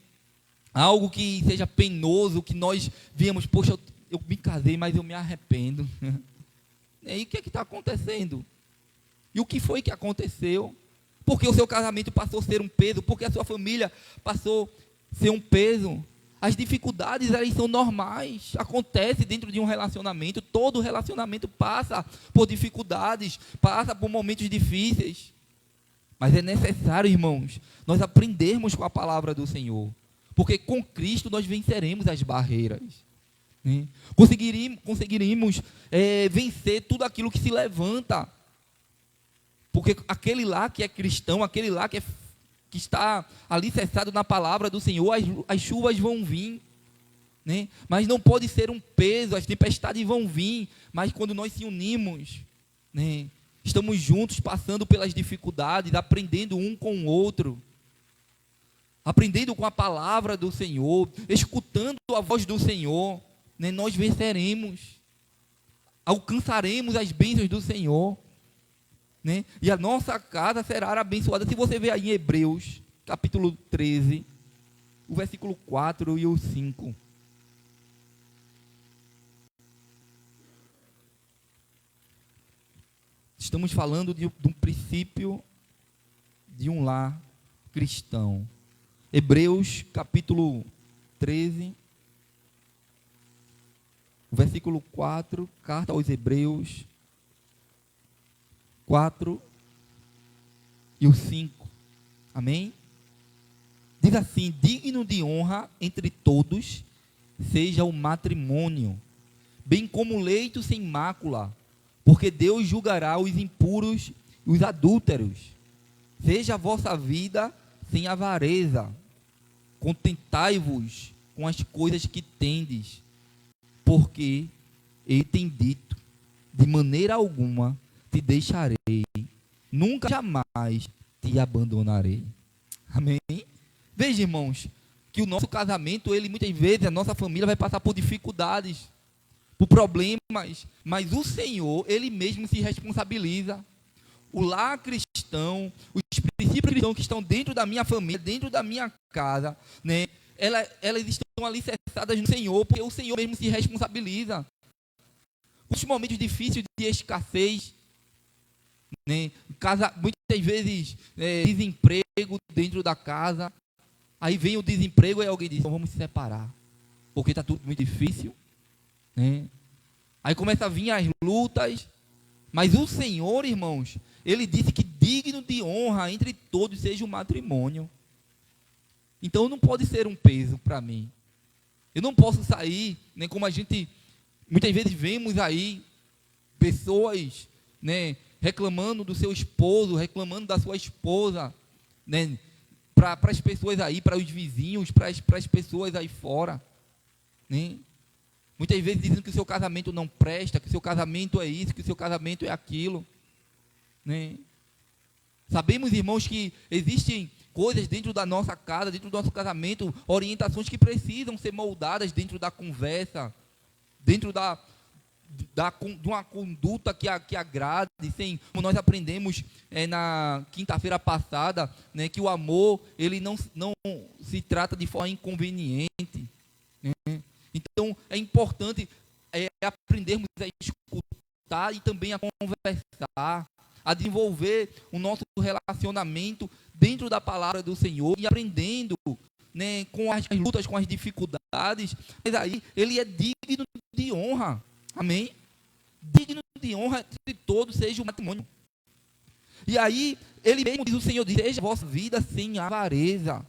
algo que seja penoso, que nós viemos: poxa, eu me casei, mas eu me arrependo. E o que é que está acontecendo? E o que foi que aconteceu? Porque o seu casamento passou a ser um peso, porque a sua família passou a ser um peso. As dificuldades, elas são normais, acontece dentro de um relacionamento. Todo relacionamento passa por dificuldades, passa por momentos difíceis. Mas é necessário, irmãos, nós aprendermos com a palavra do Senhor, porque com Cristo nós venceremos as barreiras, né? Conseguiremos vencer tudo aquilo que se levanta, porque aquele lá que é cristão, aquele lá que está alicerçado na palavra do Senhor, as chuvas vão vir, né? Mas não pode ser um peso, as tempestades vão vir, mas quando nós se unimos, né, estamos juntos, passando pelas dificuldades, aprendendo um com o outro, aprendendo com a palavra do Senhor, escutando a voz do Senhor, né, nós venceremos, alcançaremos as bênçãos do Senhor, né, e a nossa casa será abençoada. Se você ver aí em Hebreus, capítulo 13, o versículo 4 e o 5. Estamos falando de um princípio de um lar cristão. Hebreus capítulo 13, versículo 4, carta aos Hebreus 4 e o 5. Amém? Diz assim: digno de honra entre todos seja o matrimônio, bem como leito sem mácula, porque Deus julgará os impuros e os adúlteros. Seja a vossa vida sem avareza, contentai-vos com as coisas que tendes, porque ele tem dito: de maneira alguma te deixarei, nunca jamais te abandonarei. Amém? Veja, irmãos, que o nosso casamento, ele muitas vezes, a nossa família vai passar por dificuldades, por problemas, mas o Senhor, ele mesmo se responsabiliza. O lar cristão, os princípios cristãos que estão dentro da minha família, dentro da minha casa, né, elas estão alicerçadas no Senhor, porque o Senhor mesmo se responsabiliza. Os momentos difíceis de escassez, né, casa, muitas vezes desemprego dentro da casa, aí vem o desemprego e alguém diz: então vamos se separar, porque está tudo muito difícil, né? Aí começa a vir as lutas, mas o Senhor, irmãos, ele disse que digno de honra entre todos seja o matrimônio. Então não pode ser um peso para mim. Eu não posso sair, né, como a gente muitas vezes vemos aí, pessoas, né, reclamando do seu esposo, reclamando da sua esposa, né, para as pessoas aí, para os vizinhos, para as pessoas aí fora, né? Muitas vezes dizendo que o seu casamento não presta, que o seu casamento é isso, que o seu casamento é aquilo, né? Sabemos, irmãos, que existem coisas dentro da nossa casa, dentro do nosso casamento, orientações que precisam ser moldadas dentro da conversa, dentro de uma conduta que agrade, como nós aprendemos na quinta-feira passada, né, que o amor, ele não se trata de forma inconveniente, né? Então, é importante aprendermos a escutar e também a conversar, a desenvolver o nosso relacionamento dentro da palavra do Senhor e aprendendo, né, com as lutas, com as dificuldades, mas aí ele é digno de honra, amém? Digno de honra entre todos seja o matrimônio. E aí, ele mesmo diz, o Senhor diz, seja a vossa vida sem avareza,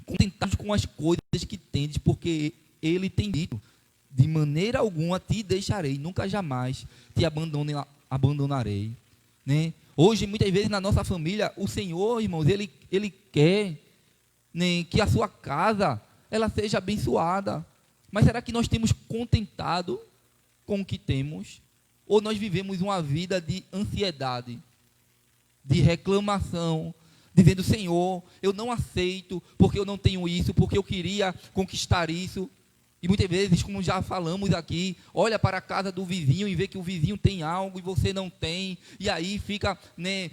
contentados com as coisas que tendes, porque ele tem dito, de maneira alguma te deixarei, nunca jamais te abandonarei, né? Hoje, muitas vezes na nossa família, o Senhor, irmãos, ele quer, né, que a sua casa ela seja abençoada. Mas será que nós temos contentado com o que temos? Ou nós vivemos uma vida de ansiedade, de reclamação, dizendo, Senhor, eu não aceito, porque eu não tenho isso, porque eu queria conquistar isso. E muitas vezes, como já falamos aqui, olha para a casa do vizinho e vê que o vizinho tem algo e você não tem, e aí fica, né,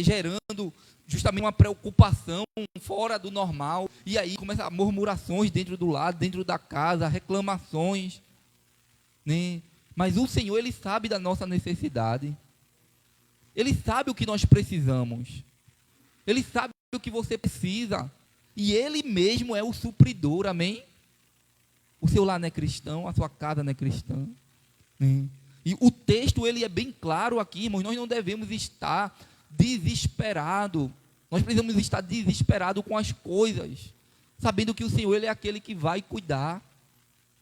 gerando justamente uma preocupação fora do normal, e aí começa murmurações dentro do lado, dentro da casa, reclamações, né? Mas o Senhor, Ele sabe da nossa necessidade, Ele sabe o que nós precisamos, Ele sabe o que você precisa, e Ele mesmo é o supridor, amém? O seu lar não é cristão, a sua casa não é cristã, né? E o texto, ele é bem claro aqui, irmãos, nós não devemos estar desesperados, nós precisamos estar desesperados com as coisas, sabendo que o Senhor, Ele é aquele que vai cuidar,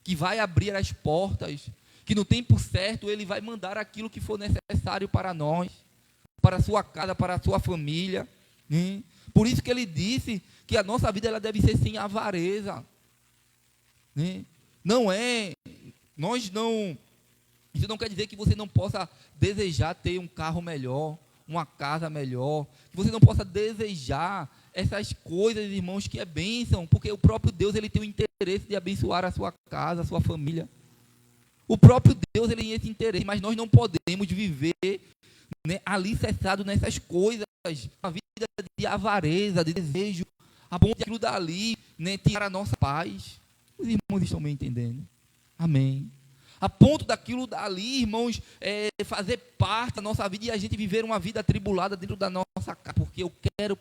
que vai abrir as portas, que no tempo certo, Ele vai mandar aquilo que for necessário para nós, para a sua casa, para a sua família, né? Por isso que Ele disse que a nossa vida ela deve ser sem avareza, né? Isso não quer dizer que você não possa desejar ter um carro melhor, uma casa melhor, que você não possa desejar essas coisas, irmãos, que é bênção, porque o próprio Deus, Ele tem o interesse de abençoar a sua casa, a sua família. O próprio Deus, Ele tem esse interesse, mas nós não podemos viver, né, alicerçado nessas coisas, uma vida de avareza, de desejo, a ponto de aquilo dali, né, tirar a nossa paz. Os irmãos estão me entendendo? Amém. A ponto daquilo dali, irmãos, fazer parte da nossa vida e a gente viver uma vida atribulada dentro da nossa casa, porque eu quero,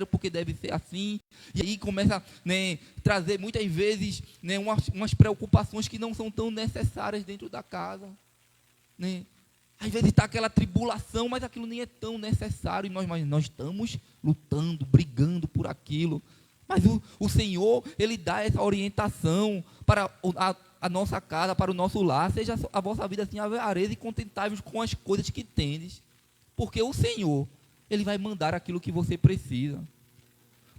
porque deve ser assim. E aí começa, né, trazer muitas vezes, né, umas preocupações que não são tão necessárias dentro da casa, né? Às vezes está aquela tribulação, mas aquilo nem é tão necessário, mas nós estamos lutando, brigando por aquilo. Mas o Senhor, Ele dá essa orientação para a nossa casa, para o nosso lar, seja a vossa vida assim avareza e contentáveis com as coisas que tendes, porque o Senhor, Ele vai mandar aquilo que você precisa.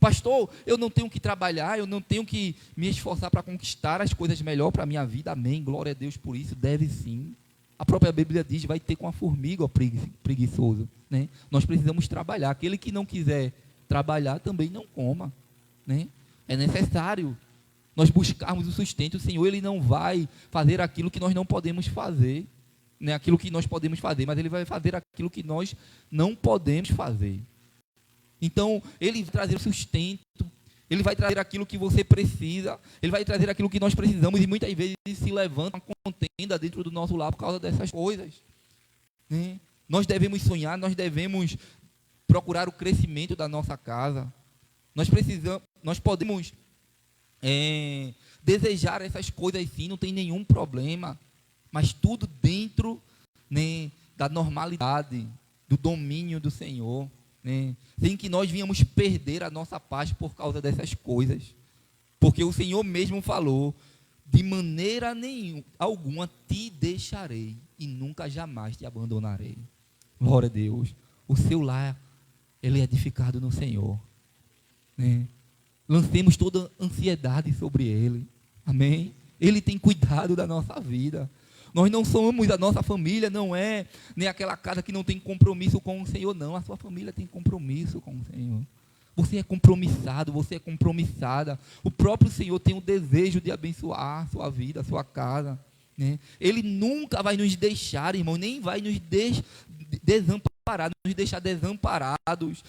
Pastor, eu não tenho que trabalhar, eu não tenho que me esforçar para conquistar as coisas melhor para a minha vida, amém, glória a Deus por isso, deve sim. A própria Bíblia diz, vai ter com a formiga, ó preguiçoso, né? Nós precisamos trabalhar, aquele que não quiser trabalhar também não coma, né? É necessário nós buscarmos o sustento. O Senhor, Ele não vai fazer aquilo que nós não podemos fazer, né? Aquilo que nós podemos fazer, mas Ele vai fazer aquilo que nós não podemos fazer. Então, Ele vai trazer o sustento, Ele vai trazer aquilo que você precisa, Ele vai trazer aquilo que nós precisamos, e muitas vezes se levanta uma contenda dentro do nosso lar por causa dessas coisas, né? Nós devemos sonhar, nós devemos procurar o crescimento da nossa casa, nós podemos desejar essas coisas sim, não tem nenhum problema, mas tudo dentro, né, da normalidade, do domínio do Senhor, né? Sem que nós venhamos perder a nossa paz por causa dessas coisas. Porque o Senhor mesmo falou: de maneira nenhuma, alguma te deixarei e nunca jamais te abandonarei. Glória a Deus. O seu lar, ele é edificado no Senhor, né? Lancemos toda ansiedade sobre Ele. Amém? Ele tem cuidado da nossa vida. Nós não somos, a nossa família não é nem aquela casa que não tem compromisso com o Senhor, não. A sua família tem compromisso com o Senhor. Você é compromissado, você é compromissada. O próprio Senhor tem o desejo de abençoar a sua vida, a sua casa, né? Ele nunca vai nos deixar, irmão, nem vai nos desamparar, nos deixar desamparados,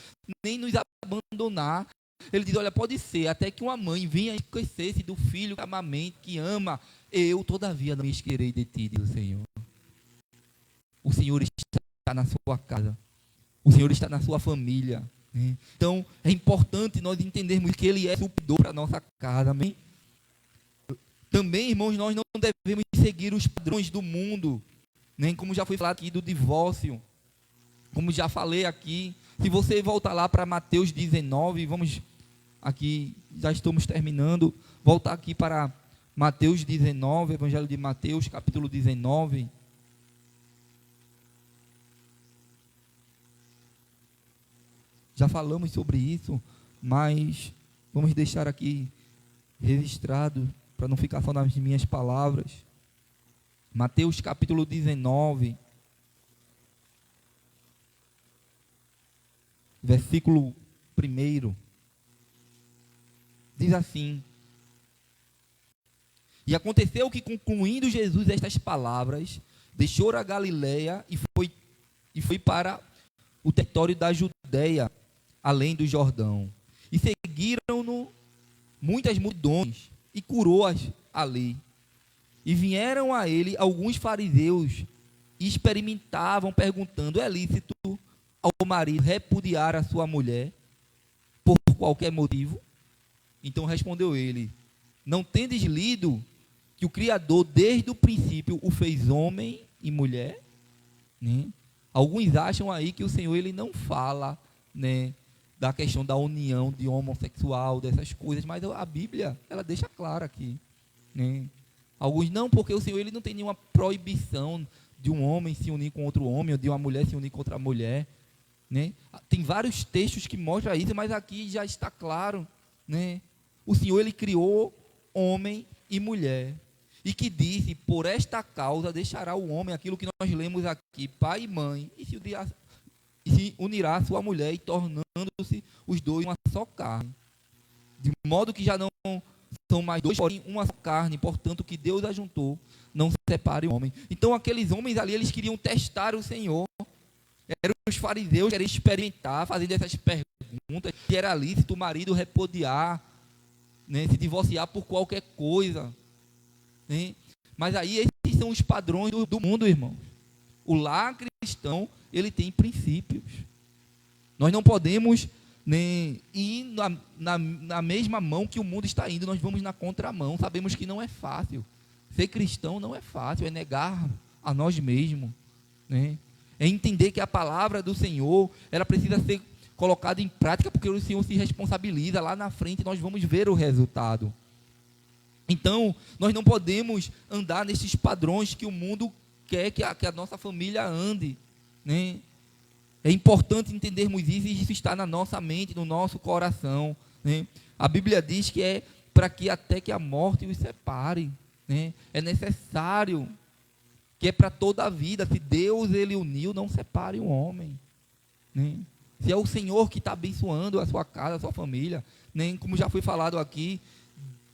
nem nos abandonar. Ele diz: olha, pode ser até que uma mãe venha esquecer-se do filho que amamente, que ama, eu todavia não me esquecerei de ti, diz o Senhor. O Senhor está na sua casa, o Senhor está na sua família, né? Então é importante nós entendermos que Ele é supridor para a nossa casa, amém? Também, irmãos, nós não devemos seguir os padrões do mundo, nem como já foi falado aqui do divórcio, como já falei aqui. Se você voltar lá para Mateus 19, vamos aqui, já estamos terminando, voltar aqui para Mateus 19, Evangelho de Mateus, capítulo 19. Já falamos sobre isso, mas vamos deixar aqui registrado, para não ficar só nas minhas palavras. Mateus capítulo 19, versículo 1, diz assim: e aconteceu que, concluindo Jesus estas palavras, deixou a Galileia e foi para o território da Judeia, além do Jordão. E seguiram-no muitas multidões, e curou-as ali. E vieram a ele alguns fariseus, e experimentavam, perguntando: é lícito ao marido repudiar a sua mulher por qualquer motivo? Então respondeu ele: não tendes lido que o Criador desde o princípio o fez homem e mulher, né? Alguns acham aí que o Senhor ele não fala, né, da questão da união de homossexual, dessas coisas, mas a Bíblia ela deixa claro aqui, né? Alguns não, porque o Senhor ele não tem nenhuma proibição de um homem se unir com outro homem, ou de uma mulher se unir com outra mulher, né? Tem vários textos que mostram isso, mas aqui já está claro, né? O Senhor ele criou homem e mulher, e que disse: por esta causa deixará o homem, aquilo que nós lemos aqui, pai e mãe, e se unirá a sua mulher, e tornando-se os dois uma só carne, de modo que já não são mais dois, porém uma só carne. Portanto, que Deus ajuntou, não separe o homem. Então aqueles homens ali, eles queriam testar o Senhor. Eram os fariseus que queriam experimentar, fazendo essas perguntas: se era lícito o marido repudiar, né, se divorciar por qualquer coisa, né? Mas aí esses são os padrões do mundo, irmãos. O lar cristão, ele tem princípios. Nós não podemos, né, ir na mesma mão que o mundo está indo. Nós vamos na contramão. Sabemos que não é fácil. Ser cristão não é fácil, é negar a nós mesmos, né? É entender que a palavra do Senhor, ela precisa ser colocada em prática, porque o Senhor se responsabiliza. Lá na frente nós vamos ver o resultado. Então, nós não podemos andar nesses padrões que o mundo quer que a nossa família ande, né? É importante entendermos isso, e isso está na nossa mente, no nosso coração, né? A Bíblia diz que é para que até que a morte os separe, né? É necessário, que é para toda a vida. Se Deus ele uniu, não separe o homem, né? Se é o Senhor que está abençoando a sua casa, a sua família, né? Como já foi falado aqui,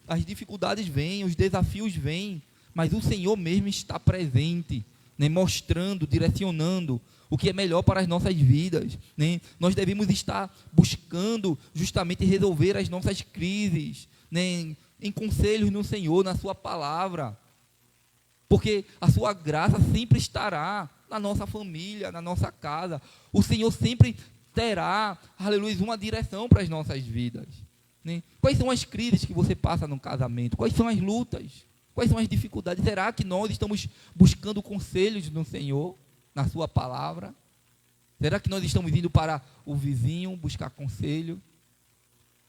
as dificuldades vêm, os desafios vêm, mas o Senhor mesmo está presente, né? Mostrando, direcionando o que é melhor para as nossas vidas, né? Nós devemos estar buscando justamente resolver as nossas crises, né? Em conselhos no Senhor, na sua palavra, porque a sua graça sempre estará na nossa família, na nossa casa. O Senhor sempre terá, aleluia, uma direção para as nossas vidas, né? Quais são as crises que você passa no casamento? Quais são as lutas? Quais são as dificuldades? Será que nós estamos buscando conselhos no Senhor, na sua palavra? Será que nós estamos indo para o vizinho buscar conselho?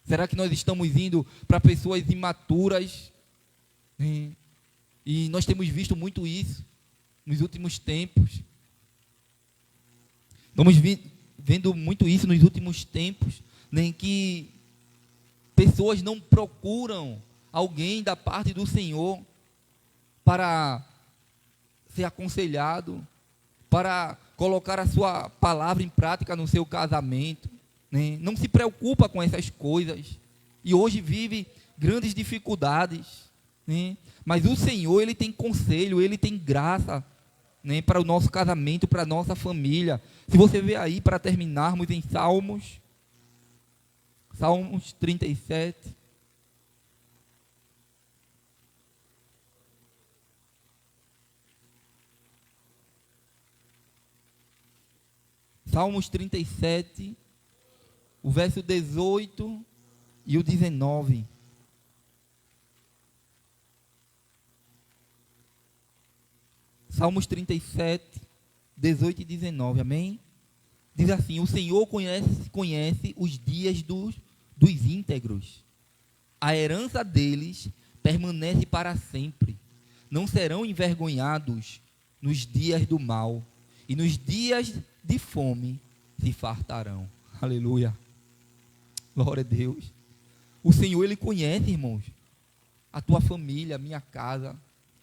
Será que nós estamos indo para pessoas imaturas? E nós temos visto muito isso nos últimos tempos. Vamos vendo muito isso nos últimos tempos, em que pessoas não procuram alguém da parte do Senhor para ser aconselhado, para colocar a sua palavra em prática no seu casamento, né? Não se preocupa com essas coisas, e hoje vive grandes dificuldades, né? Mas o Senhor, Ele tem conselho, Ele tem graça, né, para o nosso casamento, para a nossa família. Se você ver aí, para terminarmos, em Salmos 37, Salmos 37, o verso 18 e o 19. Salmos 37, 18 e 19, amém? Diz assim: o Senhor conhece os dias dos íntegros. A herança deles permanece para sempre. Não serão envergonhados nos dias do mal, e nos dias de fome se fartarão. Aleluia. Glória a Deus. O Senhor, Ele conhece, irmãos, a tua família, a minha casa,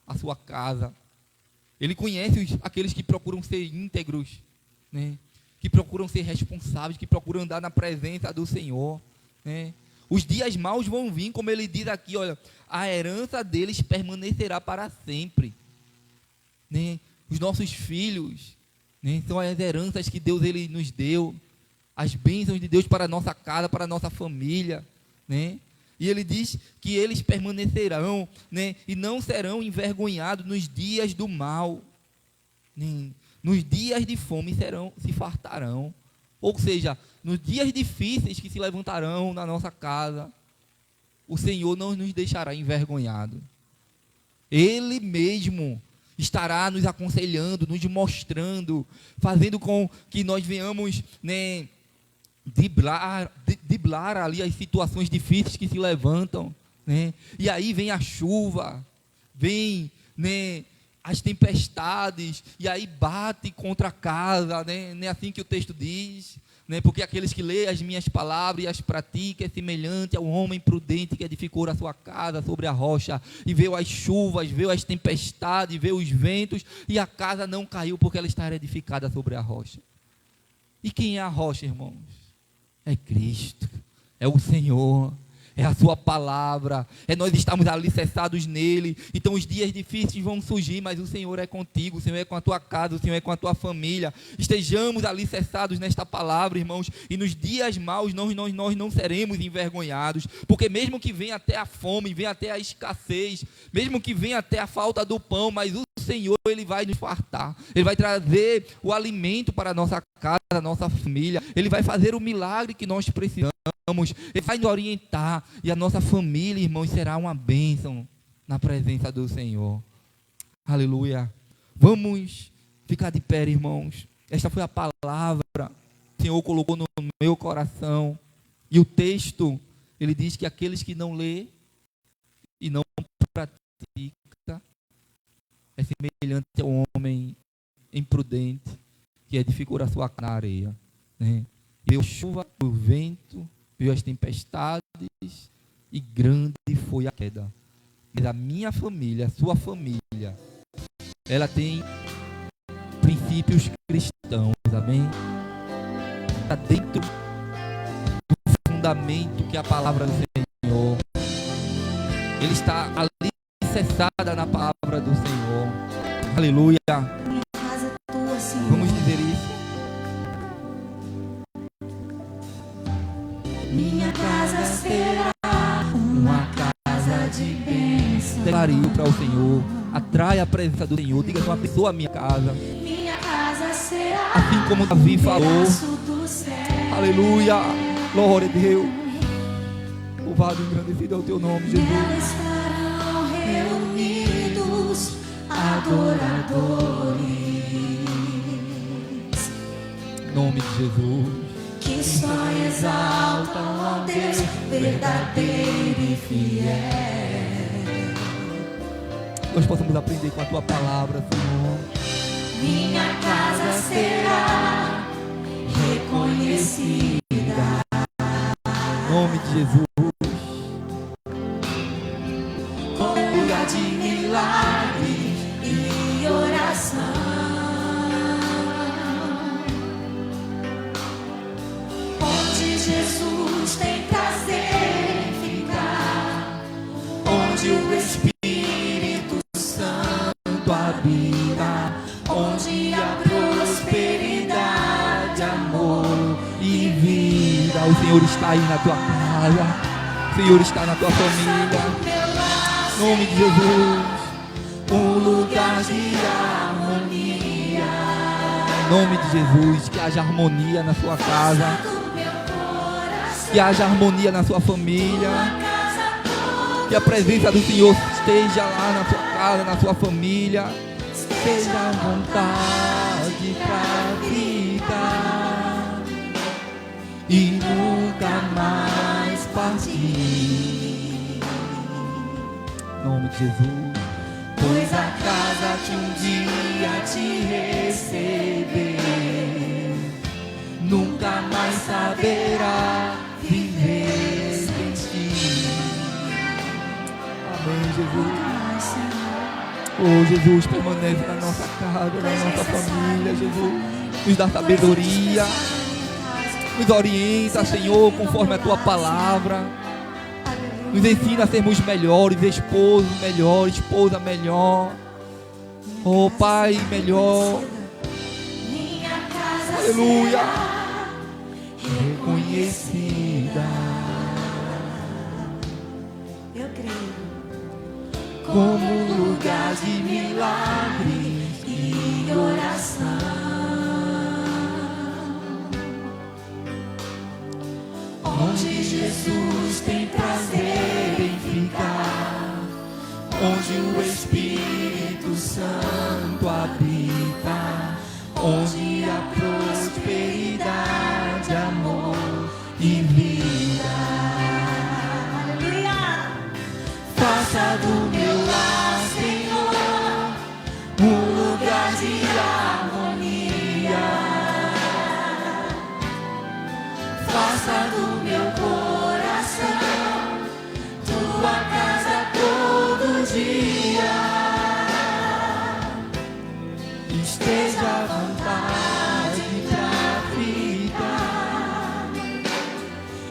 a sua casa. Ele conhece aqueles que procuram ser íntegros, né? Que procuram ser responsáveis, que procuram andar na presença do Senhor, né? Os dias maus vão vir, como ele diz aqui, olha, a herança deles permanecerá para sempre, né? Os nossos filhos, né, são as heranças que Deus Ele nos deu, as bênçãos de Deus para a nossa casa, para a nossa família, né? E Ele diz que eles permanecerão, né, e não serão envergonhados nos dias do mal, né? Nos dias de fome se fartarão. Ou seja, nos dias difíceis que se levantarão na nossa casa, o Senhor não nos deixará envergonhados. Ele mesmo estará nos aconselhando, nos mostrando, fazendo com que nós venhamos, né, driblar ali as situações difíceis que se levantam, né? E aí vem a chuva, vem, né, as tempestades, e aí bate contra a casa, né? Não é assim que o texto diz, né? Porque aqueles que lêem as minhas palavras e as praticam é semelhante ao homem prudente que edificou a sua casa sobre a rocha, e veio as chuvas, veio as tempestades, veio os ventos, e a casa não caiu porque ela está edificada sobre a rocha. E quem é a rocha, irmãos? É Cristo, é o Senhor, é a sua palavra, é nós estamos alicerçados nele. Então os dias difíceis vão surgir, mas o Senhor é contigo, o Senhor é com a tua casa, o Senhor é com a tua família. Estejamos alicerçados nesta palavra, irmãos, e nos dias maus nós não seremos envergonhados, porque mesmo que venha até a fome, venha até a escassez, mesmo que venha até a falta do pão, mas o Senhor, Ele vai nos fartar, Ele vai trazer o alimento para a nossa casa, a nossa família, Ele vai fazer o milagre que nós precisamos, Ele vai nos orientar, e a nossa família, irmãos, será uma bênção na presença do Senhor. Aleluia. Vamos ficar de pé, irmãos. Esta foi a palavra que o Senhor colocou no meu coração, e o texto, ele diz que aqueles que não lê e não praticam é semelhante ao homem imprudente que edificou a sua casa na areia, né? Veio a chuva, o vento, veio as tempestades, e grande foi a queda. Mas a minha família, a sua família, ela tem princípios cristãos, amém? Está dentro do fundamento que é a palavra do Senhor. Ele está alicerçada na palavra do Senhor. Aleluia. Minha casa é tua, Senhor. Vamos dizer isso. Minha casa será uma casa de bênção. Declare para o Senhor. Atrai a presença do Senhor. Diga: uma pessoa a minha casa. Minha casa será Assim como Davi falou. do céu. Aleluia. Glória a Deus. Louvado e engrandecido é o teu nome, Jesus. Nela estarão reunidos adoradores. Em nome de Jesus. que só exaltam ao Deus verdadeiro e fiel. Nós possamos aprender com a tua palavra, Senhor. Minha casa será reconhecida. Em nome de Jesus. Como lugar de milagres e oração. Onde Jesus tem prazer em ficar. Onde o Espírito Santo habita. Onde a prosperidade, amor E vida. O Senhor está aí na tua casa. O Senhor está na tua família. Em nome de Jesus. um lugar de harmonia. Em nome de Jesus. Que haja harmonia na sua casa. Do meu coração, Que haja harmonia na sua família. casa toda Que a presença do Senhor esteja lá na sua casa, na sua família. Seja à vontade para ficar e nunca mais partir. Em nome de Jesus. pois a casa que um dia te receber Nunca mais saberá viver sem ti. Amém, Jesus. Oh, Jesus, permanece na nossa casa, na nossa família, Jesus. Nos dá sabedoria. Nos orienta, Senhor, conforme a tua palavra. Nos ensina a sermos melhores, esposo melhor, esposa melhor. Oh, Pai melhor. minha casa Aleluia. será Reconhecida eu creio como lugar de milagres e oração. Onde Jesus tem prazer em ficar, onde o Espírito Santo habita, onde a prosperidade, amor e vida. aleluia. Faça do meu lar, Senhor, um lugar de harmonia. Faça do meu coração tua casa todo dia. Esteja à vontade pra ficar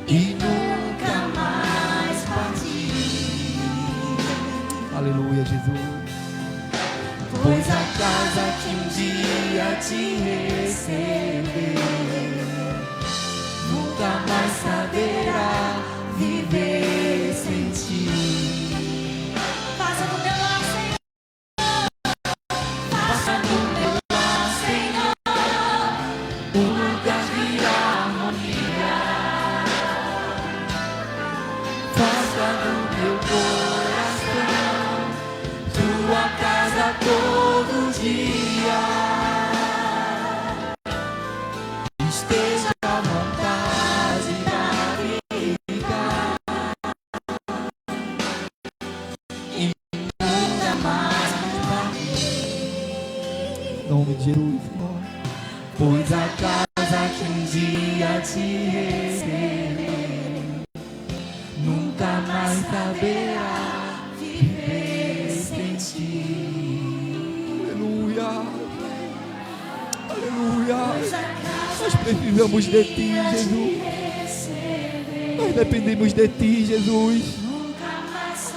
e nunca mais partir. Aleluia, Jesus. Pois a casa que um dia te receber nunca mais saberá viver sem ti. Faça do meu lar, Senhor. Faça do meu lar, Senhor, Um lugar de harmonia. Faça do meu coração tua casa todo dia. Esteja à vontade pra ficar e nunca mais partir. Em nome de Jesus, Senhor. Pois a casa que um dia te receber nunca mais saberá viver sem ti. Aleluia. Aleluia. Nós precisamos de ti, Jesus. Nós dependemos de ti, Jesus.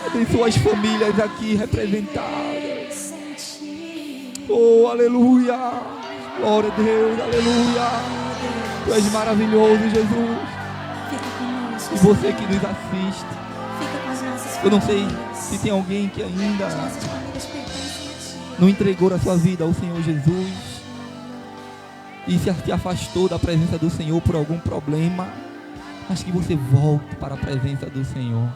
Abençoa as famílias aqui representadas. Oh, aleluia. Glória a Deus, aleluia. Tu és maravilhoso, Jesus. fica conosco. E você que nos assiste, Fica com as nossas eu não sei famílias. se tem alguém que ainda As nossas famílias pertencem a ti. não entregou a sua vida ao Senhor Jesus e se afastou da presença do Senhor por algum problema, mas que você volte para a presença do Senhor.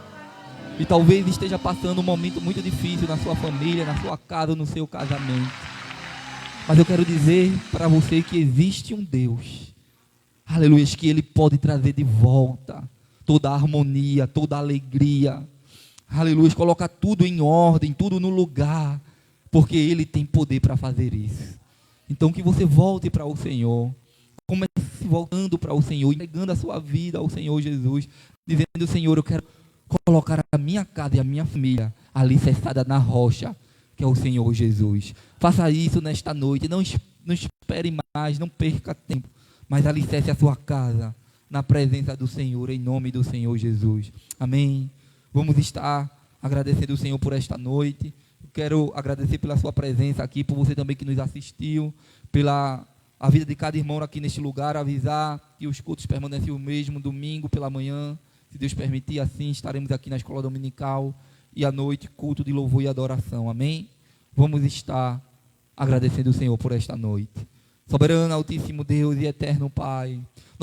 E talvez esteja passando um momento muito difícil na sua família, na sua casa, no seu casamento. Mas eu quero dizer para você que existe um Deus aleluia, que Ele pode trazer de volta toda a harmonia, toda a alegria, aleluia, colocar tudo em ordem, tudo no lugar, porque Ele tem poder para fazer isso. Então que você volte para o Senhor, comece voltando para o Senhor, entregando a sua vida ao Senhor Jesus, dizendo: Senhor, eu quero colocar a minha casa e a minha família alicerçada na rocha, que é o Senhor Jesus. Faça isso nesta noite, não espere mais, não perca tempo, mas alicerce a sua casa na presença do Senhor, em nome do Senhor Jesus. Amém? Vamos estar agradecendo o Senhor por esta noite. Eu quero agradecer pela sua presença aqui, por você também que nos assistiu, pela a vida de cada irmão aqui neste lugar, avisar que os cultos permanecem o mesmo, domingo pela manhã, se Deus permitir, assim estaremos aqui na escola dominical, e à noite, culto de louvor e adoração. Amém? Vamos estar agradecendo o Senhor por esta noite. Soberano, altíssimo Deus e eterno Pai,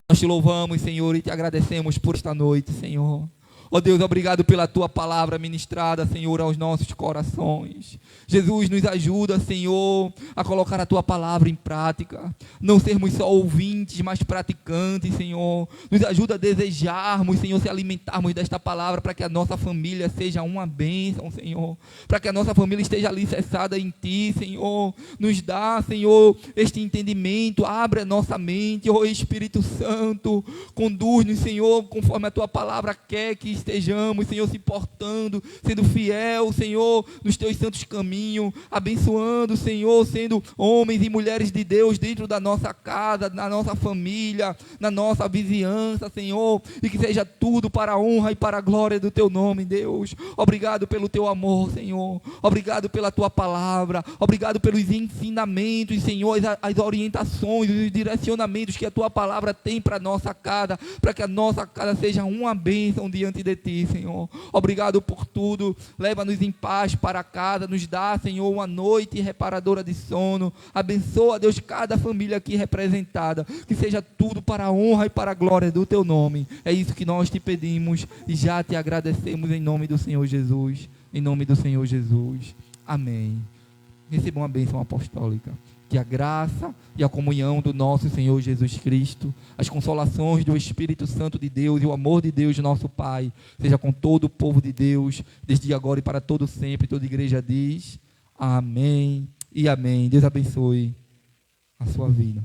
nós te louvamos, Senhor, e te agradecemos por esta noite, Senhor. Ó Deus, obrigado pela tua palavra ministrada, Senhor, aos nossos corações. Jesus, nos ajuda, Senhor, a colocar a tua palavra em prática, não sermos só ouvintes, mas praticantes, Senhor. Nos ajuda a desejarmos, Senhor, se alimentarmos desta palavra, para que a nossa família seja uma bênção, Senhor, para que a nossa família esteja alicerçada em ti, Senhor. Nos dá, Senhor, este entendimento, abre a nossa mente, ó Espírito Santo, conduz-nos, Senhor, conforme a tua palavra quer que estejamos, Senhor, se portando, sendo fiel, Senhor, nos teus santos caminhos, abençoando, Senhor, sendo homens e mulheres de Deus dentro da nossa casa, na nossa família, na nossa vizinhança, Senhor, e que seja tudo para a honra e para a glória do teu nome, Deus. Obrigado pelo teu amor, Senhor, obrigado pela tua palavra, obrigado pelos ensinamentos, Senhor, as orientações, os direcionamentos que a tua palavra tem para a nossa casa, para que a nossa casa seja uma bênção diante de ti, Senhor. Obrigado por tudo. Leva-nos em paz para casa, nos dá, Senhor, uma noite reparadora de sono. Abençoa, Deus, cada família aqui representada, que seja tudo para a honra e para a glória do teu nome. É isso que nós te pedimos e já te agradecemos em nome do Senhor Jesus. Em nome do Senhor Jesus. Amém. Recebam uma bênção apostólica. Que a graça e a comunhão do nosso Senhor Jesus Cristo, as consolações do Espírito Santo de Deus e o amor de Deus, nosso Pai, seja com todo o povo de Deus, desde agora e para todo sempre. Toda a igreja diz amém e amém. Deus abençoe a sua vida.